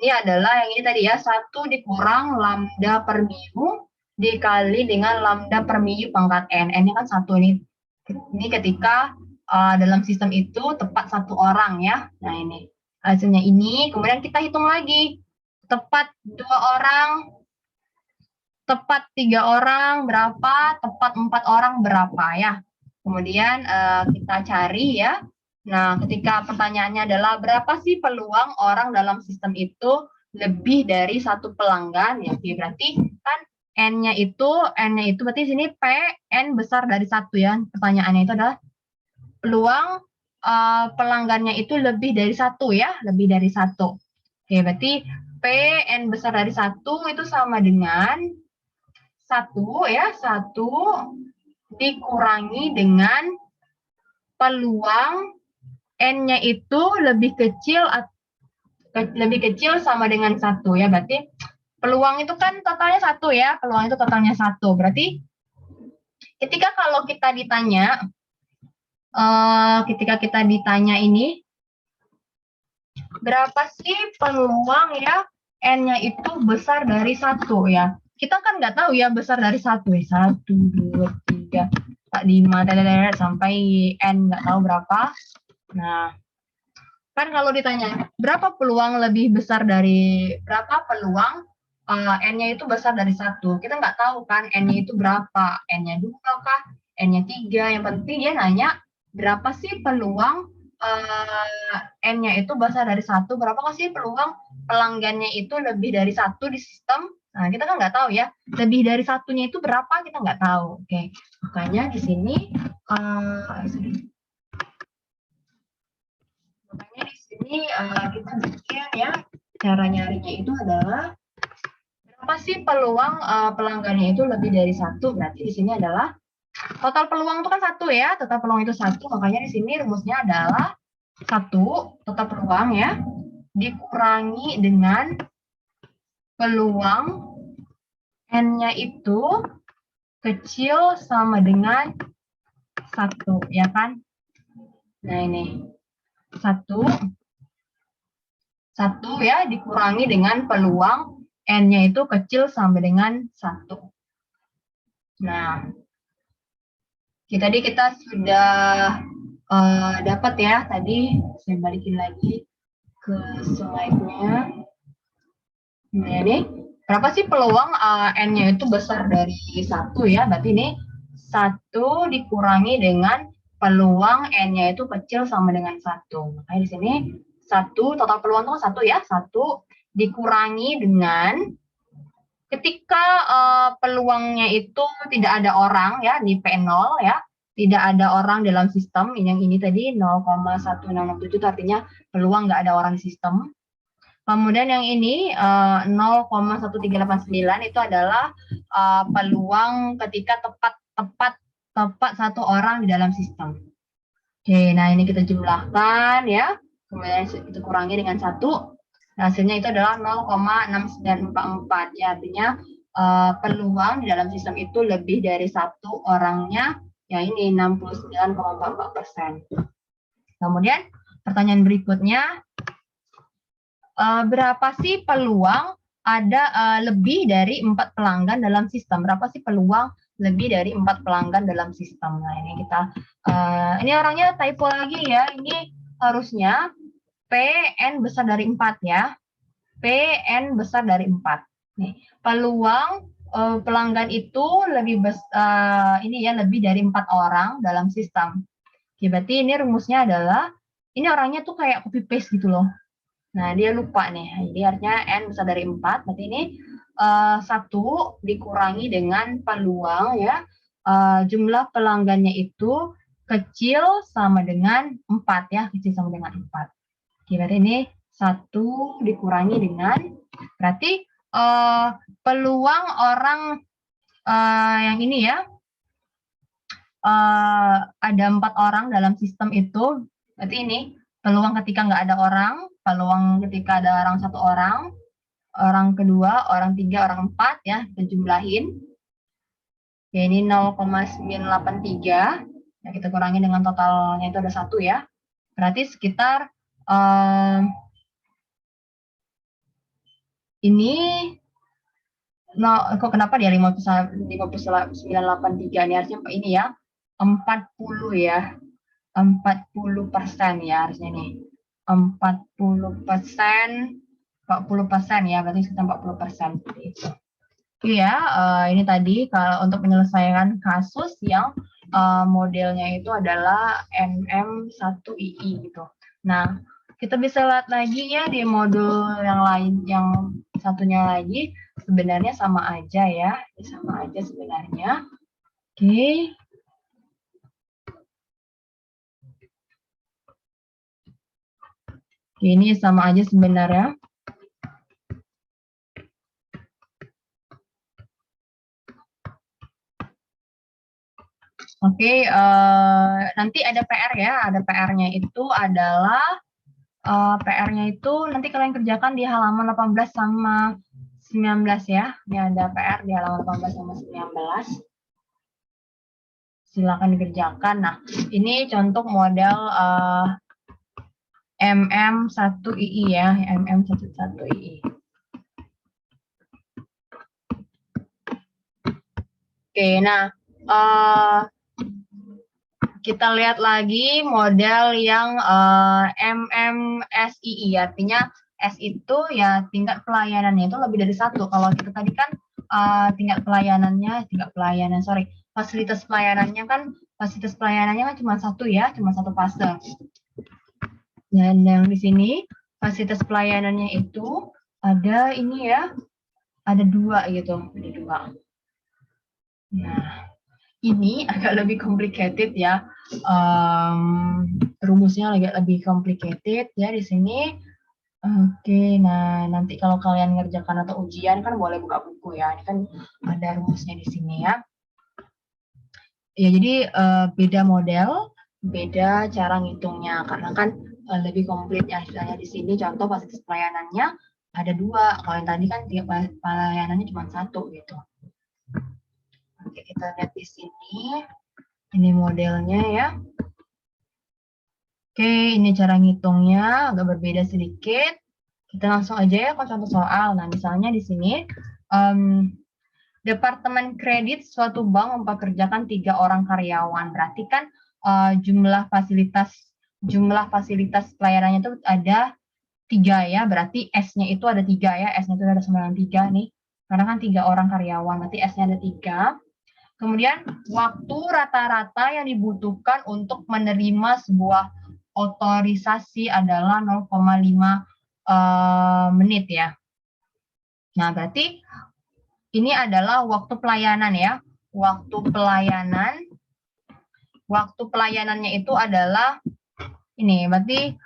Speaker 1: Ini adalah yang ini tadi ya, 1 dikurang lambda per mu dikali dengan lambda per mu pangkat n. N-nya kan 1 nih. Ini ketika dalam sistem itu tepat 1 orang ya. Nah ini hasilnya ini. Kemudian kita hitung lagi. Tepat 2 orang, tepat 3 orang berapa, tepat 4 orang berapa ya. Kemudian kita cari ya. Nah, ketika pertanyaannya adalah berapa sih peluang orang dalam sistem itu lebih dari satu pelanggan ya. Berarti kan N-nya itu berarti sini P, N besar dari 1 ya. Pertanyaannya itu adalah peluang pelanggannya itu lebih dari 1 ya, lebih dari 1. Oke, berarti P, N besar dari 1 itu sama dengan 1 ya, 1 dikurangi dengan peluang N-nya itu lebih kecil sama dengan 1 ya. Berarti peluang itu kan totalnya 1 ya. Peluang itu totalnya 1. Berarti ketika kalau kita ditanya ini berapa sih peluang ya N-nya itu besar dari 1 ya. Kita kan nggak tahu ya besar dari 1 ya. 1, 2, 3, 4, 5, sampai N nggak tahu berapa. Nah, kan kalau ditanya berapa peluang lebih besar dari berapa peluang N-nya itu besar dari 1. Kita nggak tahu kan N-nya itu berapa. N-nya 2 kah? N-nya 3. Yang penting dia nanya berapa sih peluang N-nya itu besar dari 1. Berapa sih peluang pelanggannya itu lebih dari 1 di sistem. Nah, kita kan nggak tahu ya. Lebih dari 1-nya itu berapa kita nggak tahu. Oke, makanya di sini kita bikin ya, cara nyarinya itu adalah berapa sih peluang pelanggannya itu lebih dari 1. Berarti di sini adalah total peluang itu kan 1 ya, total peluang itu 1, makanya di sini rumusnya adalah 1 total peluang ya dikurangi dengan peluang N-nya itu kecil sama dengan 1 ya kan. Nah ini 1 ya dikurangi dengan peluang N-nya itu kecil sama dengan 1. Nah, tadi kita sudah dapat ya, tadi saya balikin lagi ke slide-nya. Nah, ini berapa sih peluang N-nya itu besar dari 1 ya, berarti ini 1 dikurangi dengan peluang N-nya itu kecil sama dengan 1. Makanya di sini 1 total peluang itu 1 ya, 1 dikurangi dengan ketika peluangnya itu tidak ada orang ya di P0 ya, tidak ada orang dalam sistem. Yang ini tadi 0,1667 itu artinya peluang nggak ada orang di sistem. Kemudian yang ini 0,1389 itu adalah peluang ketika tepat 1 orang di dalam sistem. Oke, nah ini kita jumlahkan ya, kemudian kita kurangi dengan 1. Hasilnya itu adalah 0,6944 ya, artinya peluang di dalam sistem itu lebih dari 1 orangnya ya, ini 69,44%. Kemudian pertanyaan berikutnya, berapa sih peluang ada lebih dari 4 pelanggan dalam sistem? Berapa sih peluang lebih dari 4 pelanggan dalam sistem? Nah ini kita ini orangnya typo lagi ya, ini harusnya PN besar dari 4 ya. PN besar dari 4. Nih, peluang pelanggan itu lebih lebih dari 4 orang dalam sistem. Oke, berarti ini rumusnya adalah ini orangnya tuh kayak copy paste gitu loh. Nah, dia lupa nih. Jadi artinya N besar dari 4, berarti ini 1 dikurangi dengan peluang ya. Jumlah pelanggannya itu kecil sama dengan 4 ya, kecil sama dengan 4. Oke, berarti ini 1 dikurangi dengan, berarti peluang orang yang ini ya, ada 4 orang dalam sistem itu, berarti ini peluang ketika nggak ada orang, peluang ketika ada orang 1 orang, orang kedua, orang 3, orang 4 ya, kita jumlahin. Ya, ini 0,983. Ya, Nah, kita kurangi dengan totalnya itu ada 1 ya. Berarti sekitar ini kok kenapa dia 5983 ini harusnya ini ya 40 ya 40% ya harusnya nih 40% 40% ya berarti sekitar 40% itu. Iya, ini tadi kalau untuk menyelesaikan kasus yang modelnya itu adalah MM1II gitu. Nah, kita bisa lihat lagi ya di modul yang lain, yang satunya lagi sebenarnya sama aja ya, sama aja sebenarnya. Oke. Ini sama aja sebenarnya. Oke, nanti ada PR ya. Ada PR-nya itu adalah PR-nya itu nanti kalian kerjakan di halaman 18 sama 19 ya. Ini ada PR di halaman 18 sama 19. Silakan dikerjakan. Nah, ini contoh model MM1II ya, MM11II. Oke, nah kita lihat lagi model yang MMSII, artinya S itu ya tingkat pelayanannya itu lebih dari 1. Kalau kita tadi kan fasilitas pelayanannya kan cuma 1 ya, cuma 1 fase. Dan yang di sini fasilitas pelayanannya itu ada ini ya, ada 2 gitu, ada 2. Nah, ini agak lebih complicated ya, rumusnya agak lebih complicated ya di sini. Oke, nah nanti kalau kalian ngerjakan atau ujian kan boleh buka buku ya, ini kan ada rumusnya di sini ya. Ya jadi beda model, beda cara ngitungnya karena kan lebih komplit ya istilahnya di sini. Contoh fasilitas pelayanannya ada 2, kalau yang tadi kan tiap pelayanannya cuma 1 gitu. Oke, kita lihat di sini. Ini modelnya ya. Oke, ini cara ngitungnya agak berbeda sedikit. Kita langsung aja ya ke contoh soal. Nah, misalnya di sini Departemen kredit suatu bank mempekerjakan 3 orang karyawan. Berarti kan jumlah fasilitas pelayanannya itu ada 3 ya. Berarti S-nya itu ada 3 ya. S-nya itu ada 93 nih. Karena kan 3 orang karyawan. Berarti S-nya ada 3. Kemudian waktu rata-rata yang dibutuhkan untuk menerima sebuah otorisasi adalah 0,5 menit ya. Nah, berarti ini adalah waktu pelayanan ya. Waktu pelayanannya itu adalah ini, berarti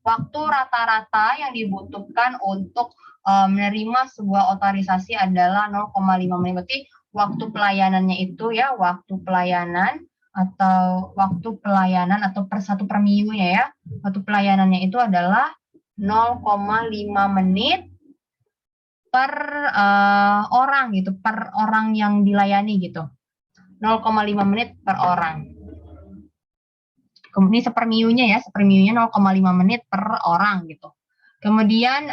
Speaker 1: waktu rata-rata yang dibutuhkan untuk menerima sebuah otorisasi adalah 0,5 menit. Berarti waktu pelayanannya itu ya, waktu pelayanan atau per 1 per minggunya ya. Waktu pelayanannya itu adalah 0,5 menit per orang gitu, per orang yang dilayani gitu. 0,5 menit per orang. Kemudian seperminggunya 0,5 menit per orang gitu. Kemudian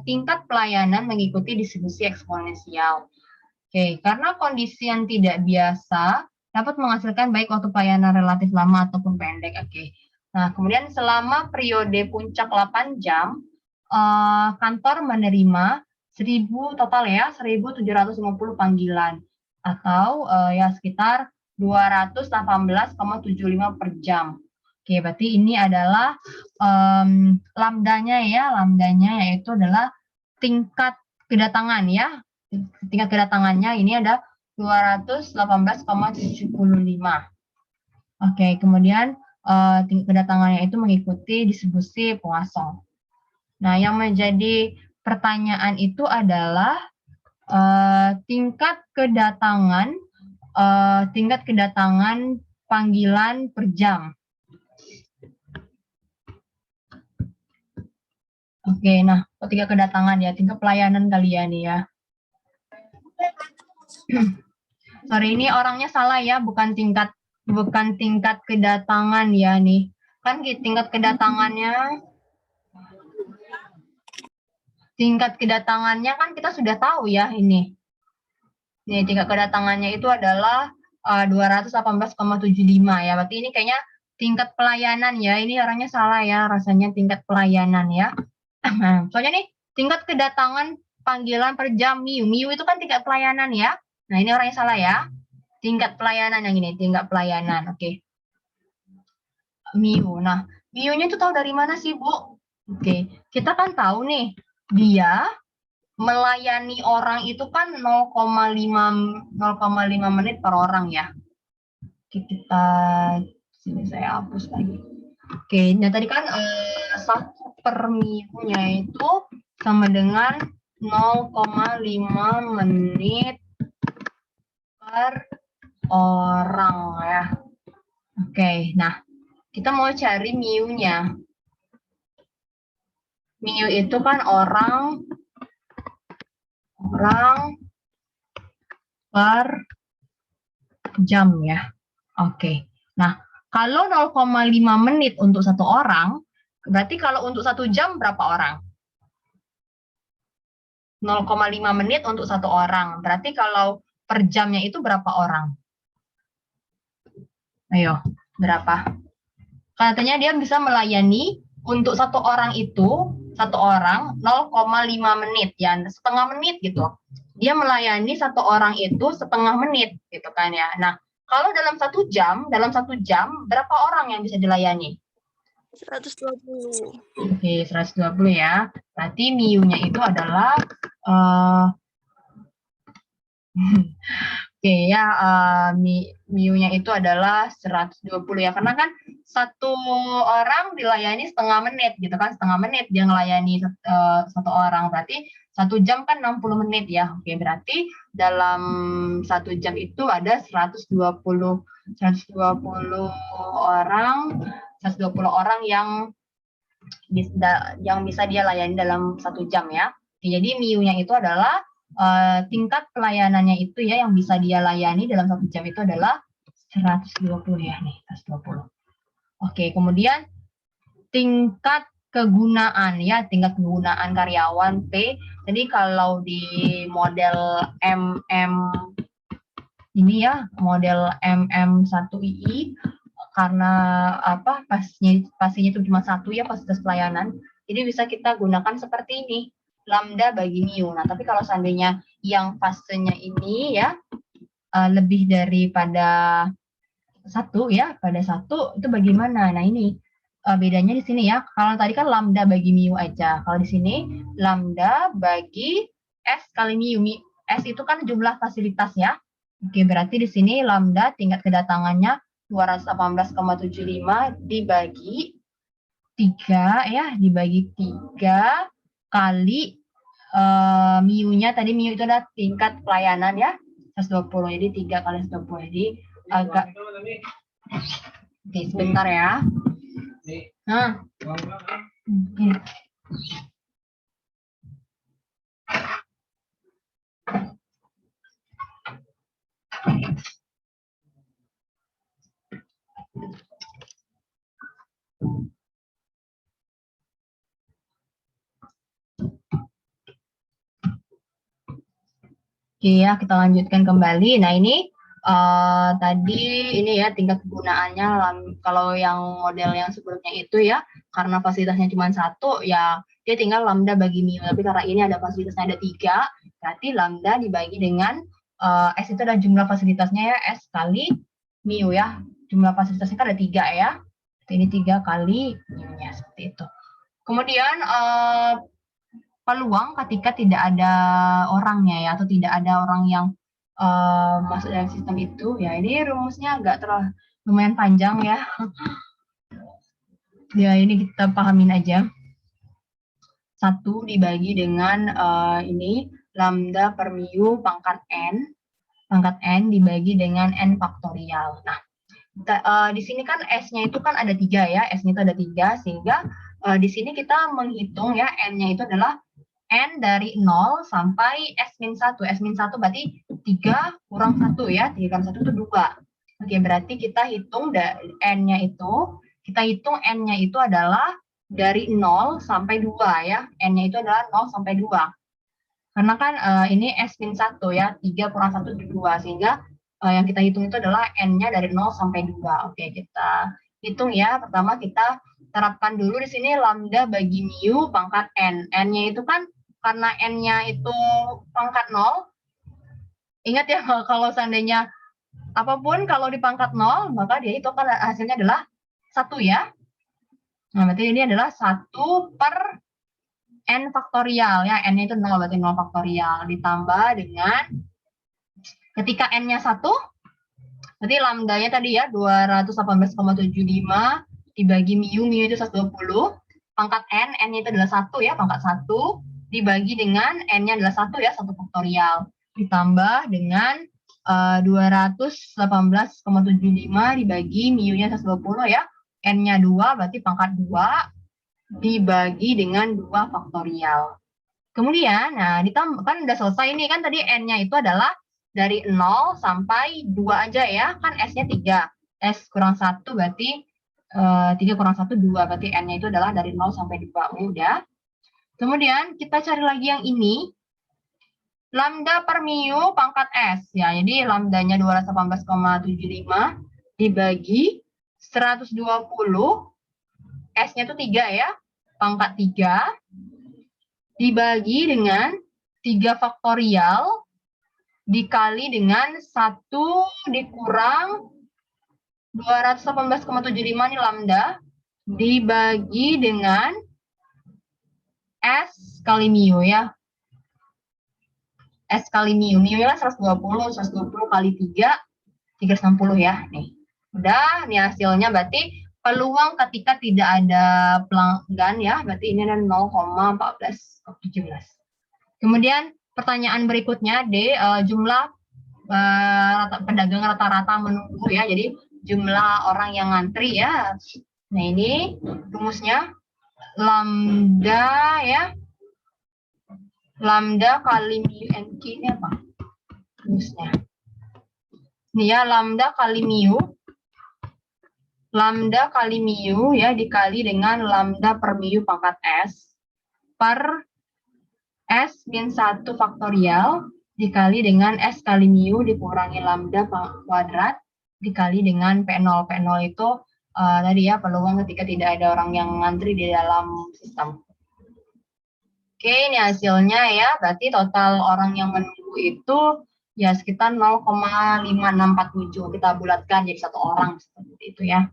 Speaker 1: tingkat pelayanan mengikuti distribusi eksponensial. Oke, karena kondisi yang tidak biasa dapat menghasilkan baik waktu pelayanan relatif lama ataupun pendek. Oke. Nah, kemudian selama periode puncak 8 jam, kantor menerima 1.750 panggilan atau ya sekitar 218,75 per jam. Oke, berarti ini adalah lambdanya yaitu adalah tingkat kedatangan ya. Tingkat kedatangannya ini ada 218,75. Oke, kemudian tingkat kedatangannya itu mengikuti distribusi Poisson. Nah, yang menjadi pertanyaan itu adalah tingkat kedatangan panggilan per jam. Oke, nah tingkat kedatangan ya, tingkat pelayanan kalian ya. Sorry, ini orangnya salah ya, bukan tingkat kedatangan ya nih. Kan tingkat kedatangannya kan kita sudah tahu ya ini. Nih, tingkat kedatangannya itu adalah 218,75 ya. Berarti ini kayaknya tingkat pelayanan ya. Ini orangnya salah ya, rasanya tingkat pelayanan ya. Soalnya nih, tingkat kedatangan panggilan per jam MIU. MIU itu kan tingkat pelayanan ya. Nah, ini orangnya salah ya. Tingkat pelayanan yang ini, tingkat pelayanan. Oke. MIU. Nah, MIU-nya itu tahu dari mana sih, Bu? Oke, kita kan tahu nih, dia melayani orang itu kan 0,5 menit per orang ya. Kita sini saya hapus lagi. Oke, nah tadi kan 1/MIU-nya itu sama dengan 0,5 menit per orang ya. Oke, nah kita mau cari MIU-nya. MIU itu kan orang per jam ya. Oke. Nah, kalau 0,5 menit untuk satu orang, berarti kalau untuk 1 jam berapa orang? 0,5 menit untuk satu orang. Berarti kalau per jamnya itu berapa orang? Ayo, berapa? Katanya dia bisa melayani untuk satu orang 0,5 menit ya, setengah menit gitu. Dia melayani satu orang itu setengah menit gitu kan ya. Nah, kalau dalam 1 jam berapa orang yang bisa dilayani?
Speaker 2: 120.
Speaker 1: Oke, 120 ya. Berarti MIU-nya itu adalah oke ya, MIU-nya itu adalah 120 ya, karena kan satu orang dilayani setengah menit gitu kan, setengah menit dia ngelayani satu orang, berarti 1 jam kan 60 menit ya. Oke, berarti dalam 1 jam itu ada 120 orang, 120 orang yang bisa dia layani dalam 1 jam ya. Oke, jadi MIU-nya itu adalah tingkat pelayanannya itu ya yang bisa dia layani dalam 1 jam itu adalah 120 ya nih, 120. Oke, kemudian tingkat kegunaan ya, tingkat kegunaan karyawan P. Jadi kalau di model ini ya, model MM1II, karena apa, pastinya itu cuma satu ya, fasilitas pelayanan. Jadi bisa kita gunakan seperti ini, lambda bagi MIU. Nah, tapi kalau seandainya yang fasenya ini ya lebih daripada satu ya, pada satu itu bagaimana? Nah, ini bedanya di sini ya. Kalau tadi kan lambda bagi MIU aja. Kalau di sini lambda bagi S kali MIU. S itu kan jumlah fasilitas ya. Oke, berarti di sini lambda tingkat kedatangannya 218,75 dibagi 3 ya, dibagi 3 kali MIU-nya, tadi MIU itu adalah tingkat pelayanan ya, 120. Jadi 3 kali 120. Jadi agak oke, sebentar ya. Nah. Oke ya, kita lanjutkan kembali. Nah, ini tadi ini ya tingkat kegunaannya, kalau yang model yang sebelumnya itu ya, karena fasilitasnya cuma satu ya, dia tinggal lambda bagi MIU. Tapi karena ini ada fasilitasnya ada 3, berarti lambda dibagi dengan S itu ada jumlah fasilitasnya ya, S kali MIU ya. Jumlah fasilitasnya kan ada 3 ya. Ini 3 kali MIU-nya, seperti itu. Kemudian peluang ketika tidak ada orangnya ya, atau tidak ada orang yang masuk dalam sistem itu ya, ini rumusnya agak lumayan panjang ya. Ya, ini kita pahamin aja. 1 dibagi dengan ini lambda per MIU pangkat n dibagi dengan n faktorial. Nah, di sini kan S-nya itu kan ada 3 ya, S-nya itu ada 3, sehingga di sini kita menghitung ya, N-nya itu adalah N dari 0 sampai S-1. S-1 berarti 3 kurang 1 ya. 3 kurang 1 itu 2. Oke, berarti kita hitung N-nya itu, N-nya itu adalah dari 0 sampai 2 ya. N-nya itu adalah 0 sampai 2. Karena kan ini S-1 ya, 3 kurang 1 itu 2. Sehingga yang kita hitung itu adalah N-nya dari 0 sampai 2. Oke, kita hitung ya. Pertama kita terapkan dulu di sini lambda bagi mu pangkat N. N-nya itu kan karena N-nya itu pangkat 0. Ingat ya, kalau seandainya apapun kalau di pangkat 0, maka dia itu kan hasilnya adalah 1 ya. Nah, berarti ini adalah 1 per N faktorial ya, N-nya itu 0, berarti 0 faktorial. Ditambah dengan, ketika N-nya 1, berarti lambdanya tadi ya, 218,75 dibagi mu itu 120. Pangkat N-nya itu adalah 1 ya, pangkat 1. Dibagi dengan N-nya adalah 1 ya, 1 faktorial. Ditambah dengan 218,75 dibagi mu-nya 120 ya. N-nya 2, berarti pangkat 2. Dibagi dengan 2 faktorial. Kemudian, nah ditambah kan udah selesai ini kan tadi N-nya itu adalah dari 0 sampai 2 aja ya, kan S-nya 3. S kurang 1 berarti 3 kurang 1, 2. Berarti N-nya itu adalah dari 0 sampai 2. Udah. Kemudian kita cari lagi yang ini. Lambda per mu pangkat S. Ya, jadi lambdanya 218,75 dibagi 120. S-nya itu 3 ya, pangkat 3, dibagi dengan 3 faktorial, dikali dengan 1 dikurang 218,75 ini lambda, dibagi dengan S kali mu ya. S kali mu-nya 120 kali 3, 360 ya. Nih, udah, nih hasilnya berarti peluang ketika tidak ada pelanggan ya, berarti ini ada 0,1417. Kemudian pertanyaan berikutnya D, jumlah pedagang rata-rata menunggu ya, jadi jumlah orang yang ngantri ya. Nah ini rumusnya lambda ya, lambda kali mu NQ ini apa rumusnya? Ini ya, lambda kali mu ya dikali dengan lambda per mu pangkat S per S min 1 faktorial dikali dengan S kali mu dikurangi lambda kuadrat dikali dengan P0. P0 itu tadi ya peluang ketika tidak ada orang yang ngantri di dalam sistem. Oke, ini hasilnya ya, berarti total orang yang menunggu itu ya sekitar 0,5647. Kita bulatkan jadi 1 orang seperti itu ya.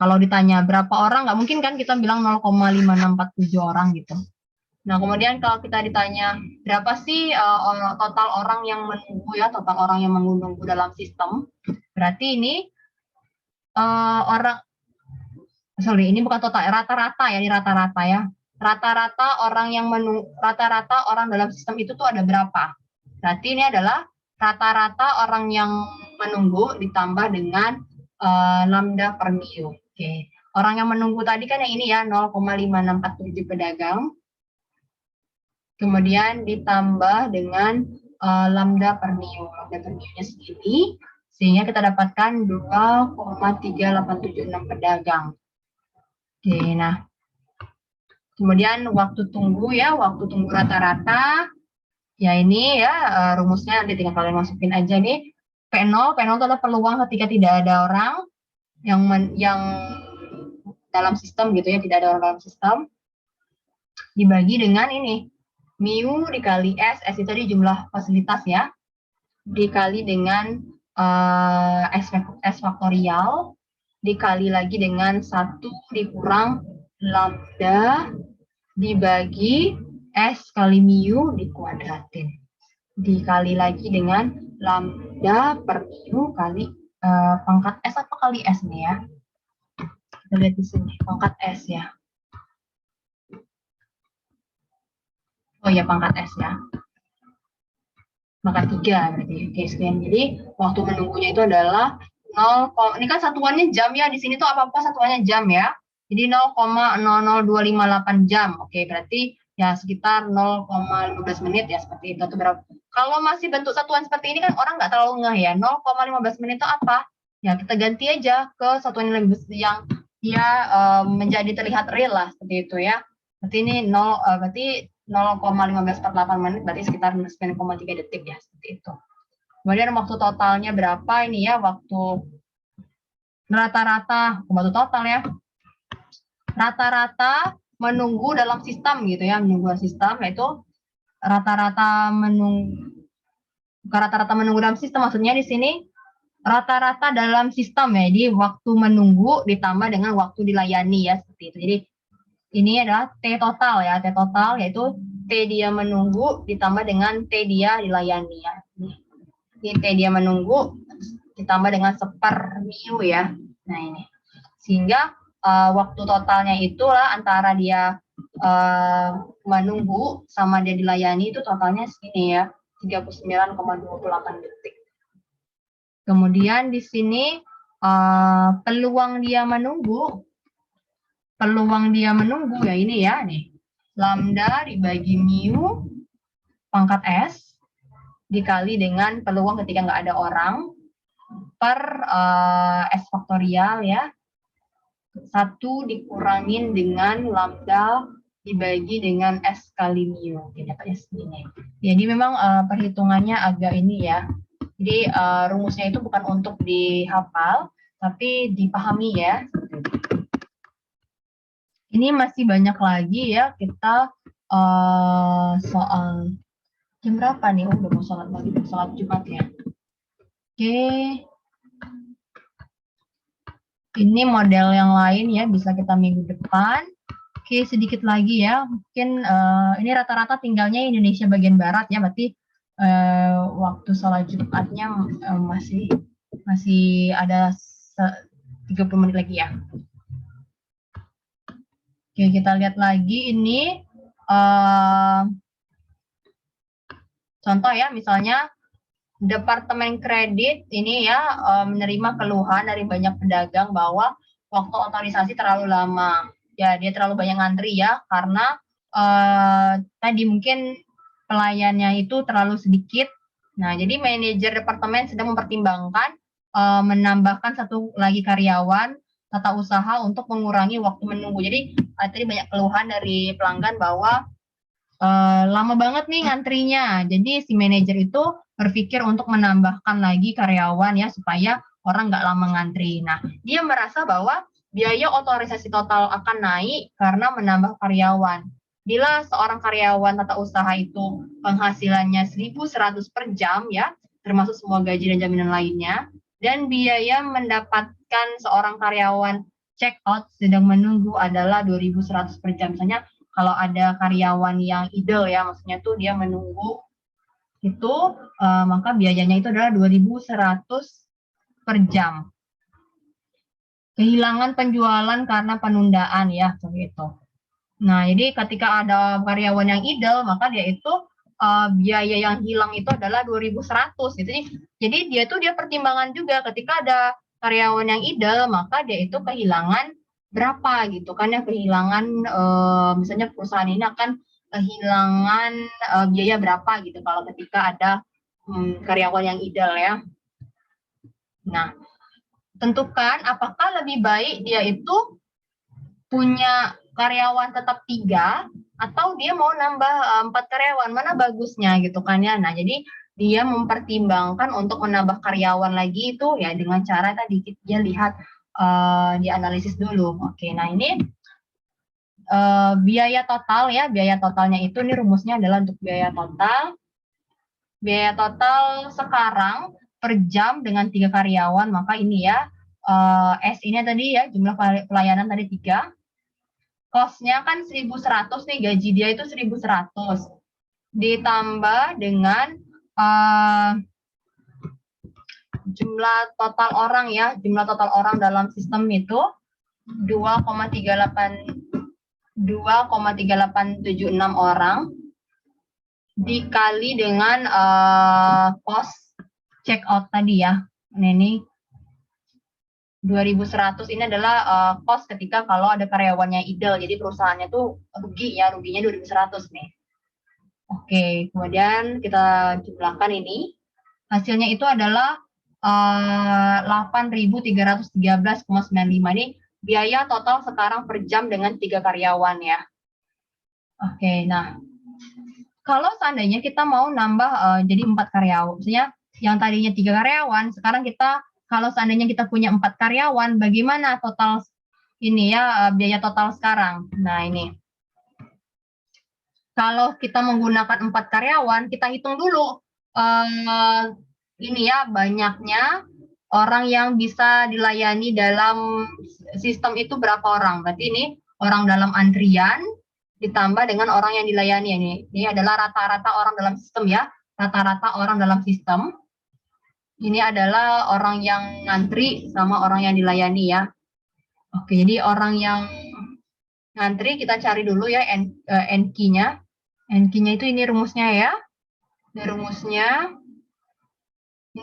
Speaker 1: Kalau ditanya berapa orang, nggak mungkin kan kita bilang 0,5647 orang gitu. Nah, kemudian kalau kita ditanya berapa sih total orang yang menunggu ya, total orang yang menunggu dalam sistem, berarti ini ini bukan total, rata-rata ya, ini rata-rata ya. Rata-rata orang yang rata-rata orang dalam sistem itu tuh ada berapa? Berarti ini adalah rata-rata orang yang menunggu ditambah dengan lambda per mu. Oke, orang yang menunggu tadi kan yang ini ya, 0,5647 pedagang. Kemudian ditambah dengan lambda per mu. Lambda per mu-nya segini, sehingga kita dapatkan 2,3876 pedagang. Oke, nah. Kemudian waktu tunggu ya, waktu tunggu rata-rata. Ya ini ya rumusnya nanti tinggal kalian masukin aja nih. P0 itu adalah peluang ketika tidak ada orang yang dalam sistem gitu ya, tidak ada orang dalam sistem. Dibagi dengan ini, mu dikali S itu tadi jumlah fasilitas ya, dikali dengan S faktorial, dikali lagi dengan 1 dikurang lambda, dibagi S kali mu dikuadratin. Dikali lagi dengan lambda per mu kali pangkat S apa kali S nih ya. Kita lihat di sini, pangkat S ya. Oh ya, pangkat S ya. Pangkat 3 berarti. Oke, sekian. Jadi waktu menunggunya itu adalah 0, ini kan satuannya jam ya. Di sini tuh apa-apa satuannya jam ya. Jadi 0,00258 jam. Oke, berarti ya sekitar 0,15 menit ya seperti itu. Atau berapa? Kalau masih bentuk satuan seperti ini kan orang nggak terlalu ngeh ya. 0,15 menit itu apa? Ya kita ganti aja ke satuan yang lebih yang dia menjadi terlihat real lah seperti itu ya. Berarti ini 0,1548 menit berarti sekitar 9,3 detik ya seperti itu. Kemudian waktu totalnya berapa ini ya, waktu rata-rata waktu total ya. Rata-rata menunggu dalam sistem gitu ya, menunggu dalam sistem yaitu rata-rata menunggu dalam sistem, maksudnya di sini rata-rata dalam sistem ya, jadi waktu menunggu ditambah dengan waktu dilayani ya seperti itu. Jadi ini adalah T total ya, T total yaitu T dia menunggu ditambah dengan T dia dilayani ya. Ini T dia menunggu ditambah dengan seper mu ya. Nah ini sehingga waktu totalnya itulah antara dia menunggu sama dia dilayani itu totalnya segini ya, 39,28 detik. Kemudian di sini peluang dia menunggu ya ini ya nih, lambda dibagi mu pangkat S dikali dengan peluang ketika nggak ada orang per S faktorial ya, 1 dikurangin dengan lambda dibagi dengan S kali mu. Oke, dapatnya segini. Jadi memang perhitungannya agak ini ya. Jadi rumusnya itu bukan untuk dihafal, tapi dipahami ya. Ini masih banyak lagi ya kita soal jam berapa nih? Oh, udah mau sholat lagi, sholat Jumat ya. Oke. Ini model yang lain ya, bisa kita minggu depan. Oke, sedikit lagi ya. Mungkin ini rata-rata tinggalnya Indonesia bagian barat ya, berarti waktu sholat Jumatnya masih ada 30 menit lagi ya. Oke, kita lihat lagi ini contoh ya, misalnya Departemen Kredit ini ya menerima keluhan dari banyak pedagang bahwa waktu otorisasi terlalu lama. Ya, dia terlalu banyak ngantri ya, karena tadi mungkin pelayannya itu terlalu sedikit. Nah, jadi manajer departemen sedang mempertimbangkan menambahkan satu lagi karyawan tata usaha untuk mengurangi waktu menunggu. Jadi tadi banyak keluhan dari pelanggan bahwa lama banget nih ngantrinya. Jadi si manajer itu berpikir untuk menambahkan lagi karyawan ya supaya orang nggak lama ngantri. Nah, dia merasa bahwa biaya otorisasi total akan naik karena menambah karyawan. Bila seorang karyawan tata usaha itu penghasilannya 1.100 per jam ya, termasuk semua gaji dan jaminan lainnya, dan biaya mendapatkan seorang karyawan check out sedang menunggu adalah 2.100 per jam. Misalnya kalau ada karyawan yang idle ya, maksudnya tuh dia menunggu itu, maka biayanya itu adalah 2.100 per jam. Kehilangan penjualan karena penundaan ya, seperti itu. Nah, jadi ketika ada karyawan yang idle, maka dia itu biaya yang hilang itu adalah 2.100 gitu. Jadi dia pertimbangan juga ketika ada karyawan yang idle, maka dia itu kehilangan berapa gitu kan ya, kehilangan misalnya perusahaan ini akan kehilangan biaya berapa gitu kalau ketika ada karyawan yang idle ya. Nah, tentukan apakah lebih baik dia itu punya karyawan tetap 3 atau dia mau nambah 4 karyawan, mana bagusnya gitu kan ya. Nah, jadi dia mempertimbangkan untuk menambah karyawan lagi itu ya dengan cara tadi dia lihat dia analisis dulu. Oke, nah ini biaya total ya, biaya totalnya itu nih rumusnya adalah untuk biaya total. Biaya total sekarang per jam dengan 3 karyawan, maka ini ya S ini tadi ya jumlah pelayanan tadi 3. Cost-nya kan 1.100 nih, gaji dia itu 1.100. Ditambah dengan jumlah total orang ya, jumlah total orang dalam sistem itu 2,3876 orang dikali dengan cost check out tadi ya. Ini 2.100 ini adalah cost ketika kalau ada karyawannya idle. Jadi perusahaannya tuh rugi ya, ruginya 2.100 nih. Oke, kemudian kita jumlahkan ini. Hasilnya itu adalah 8.313,95. Ini biaya total sekarang per jam dengan 3 karyawan ya. Oke, nah kalau seandainya kita mau nambah jadi 4 karyawan, maksudnya yang tadinya 3 karyawan, sekarang kita kalau seandainya kita punya 4 karyawan, bagaimana total ini ya biaya total sekarang? Nah ini, kalau kita menggunakan 4 karyawan, kita hitung dulu ini ya banyaknya orang yang bisa dilayani dalam sistem itu berapa orang. Berarti ini orang dalam antrian ditambah dengan orang yang dilayani. Ini adalah rata-rata orang dalam sistem ya. Rata-rata orang dalam sistem. Ini adalah orang yang ngantri sama orang yang dilayani ya. Oke, jadi orang yang ngantri kita cari dulu ya NQ-nya. NQ-nya itu ini rumusnya ya. Ini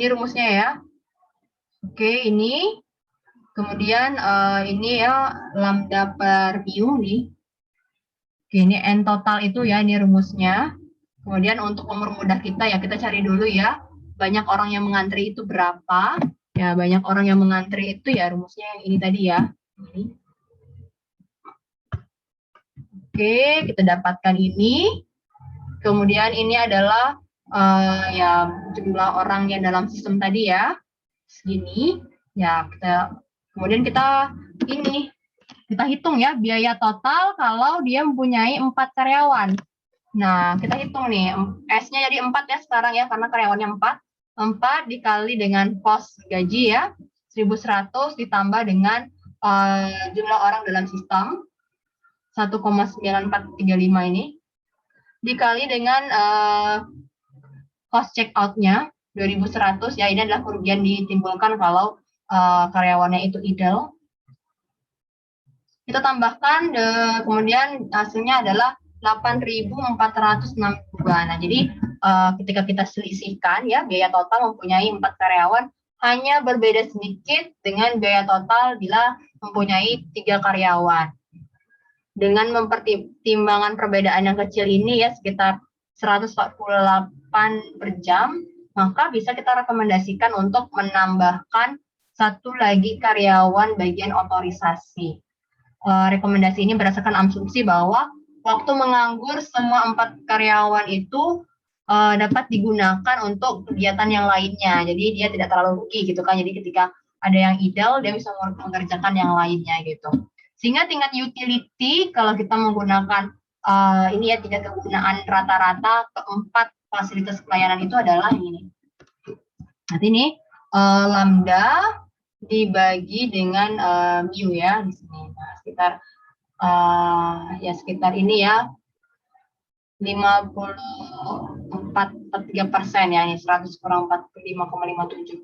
Speaker 1: rumusnya ya. Oke, ini kemudian ini ya lambda per mu nih. Oke, ini N total itu ya, ini rumusnya. Kemudian untuk mempermudah kita ya, kita cari dulu ya, banyak orang yang mengantri itu berapa. Ya, banyak orang yang mengantri itu ya, rumusnya yang ini tadi ya. Ini. Oke, kita dapatkan ini. Kemudian ini adalah ya jumlah orang yang dalam sistem tadi ya. Segini. Ya, kemudian kita hitung ya biaya total kalau dia mempunyai 4 karyawan. Nah, kita hitung nih, S-nya jadi 4 ya sekarang ya, karena karyawannya 4. 4 dikali dengan pos gaji ya, 1.100 ditambah dengan jumlah orang dalam sistem, 1,9435 ini, dikali dengan cost check out-nya, 2.100 ya, ini adalah kerugian ditimbulkan kalau karyawannya itu idle. Kita tambahkan, kemudian hasilnya adalah 8.462. Nah, jadi ketika kita selisihkan ya, biaya total mempunyai 4 karyawan hanya berbeda sedikit dengan biaya total bila mempunyai 3 karyawan. Dengan mempertimbangkan perbedaan yang kecil ini ya, sekitar 148 per jam, maka bisa kita rekomendasikan untuk menambahkan satu lagi karyawan bagian otorisasi. Rekomendasi ini berdasarkan asumsi bahwa waktu menganggur semua 4 karyawan itu dapat digunakan untuk kegiatan yang lainnya. Jadi dia tidak terlalu rugi gitu kan. Jadi ketika ada yang idle, dia bisa mengerjakan yang lainnya gitu. Sehingga tingkat utility kalau kita menggunakan ini ya tingkat kegunaan rata-rata keempat fasilitas pelayanan itu adalah ini. Nanti ini lambda dibagi dengan mu ya di sini. Nah, sekitar ini ya 54,3% ya, ini 100 kurang 45,57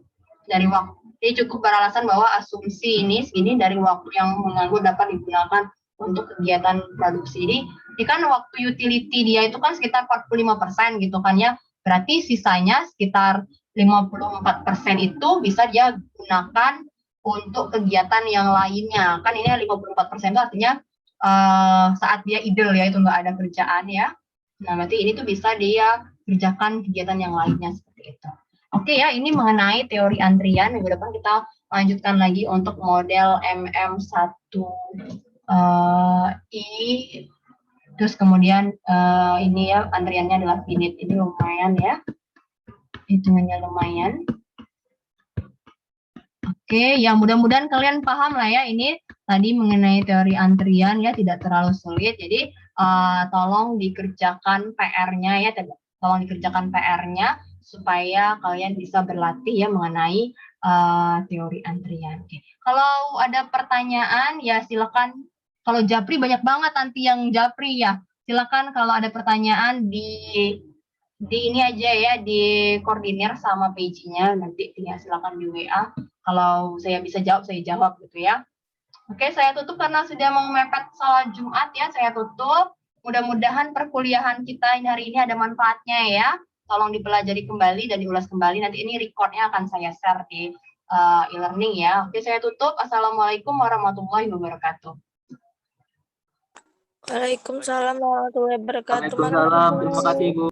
Speaker 1: dari waktu. Ini cukup beralasan bahwa asumsi ini segini dari waktu yang menganggur dapat digunakan untuk kegiatan produksi. Ini kan waktu utility dia itu kan sekitar 45% gitu kan ya. Berarti sisanya sekitar 54% itu bisa dia gunakan untuk kegiatan yang lainnya. Kan ini 54% itu artinya saat dia idle ya, itu nggak ada kerjaan ya. Nah, berarti ini tuh bisa dia kerjakan kegiatan yang lainnya seperti itu. Oke ya, ini mengenai teori antrian. Minggu depan kita lanjutkan lagi untuk model MM1I. Terus kemudian ini ya antriannya adalah finite. Ini lumayan ya. Hitungannya lumayan. Oke, ya mudah-mudahan kalian paham lah ya ini tadi mengenai teori antrian ya, tidak terlalu sulit. Jadi tolong dikerjakan PR-nya ya, tolong dikerjakan PR-nya supaya kalian bisa berlatih ya mengenai teori antrian. Oke. Kalau ada pertanyaan ya silakan. Kalau Japri banyak banget nanti yang Japri ya. Silakan kalau ada pertanyaan di ini aja ya, di koordinir sama page-nya, nanti ya silakan di WA. Kalau saya bisa jawab, saya jawab gitu ya. Oke, saya tutup karena sudah mau mepet sholat Jumat ya, saya tutup. Mudah-mudahan perkuliahan kita hari ini ada manfaatnya ya. Tolong dipelajari kembali dan diulas kembali. Nanti ini recordnya akan saya share di e-learning ya. Oke, saya tutup. Assalamualaikum warahmatullahi wabarakatuh.
Speaker 2: Waalaikumsalam warahmatullahi wabarakatuh.
Speaker 3: Waalaikumsalam. Terima kasih, Ibu.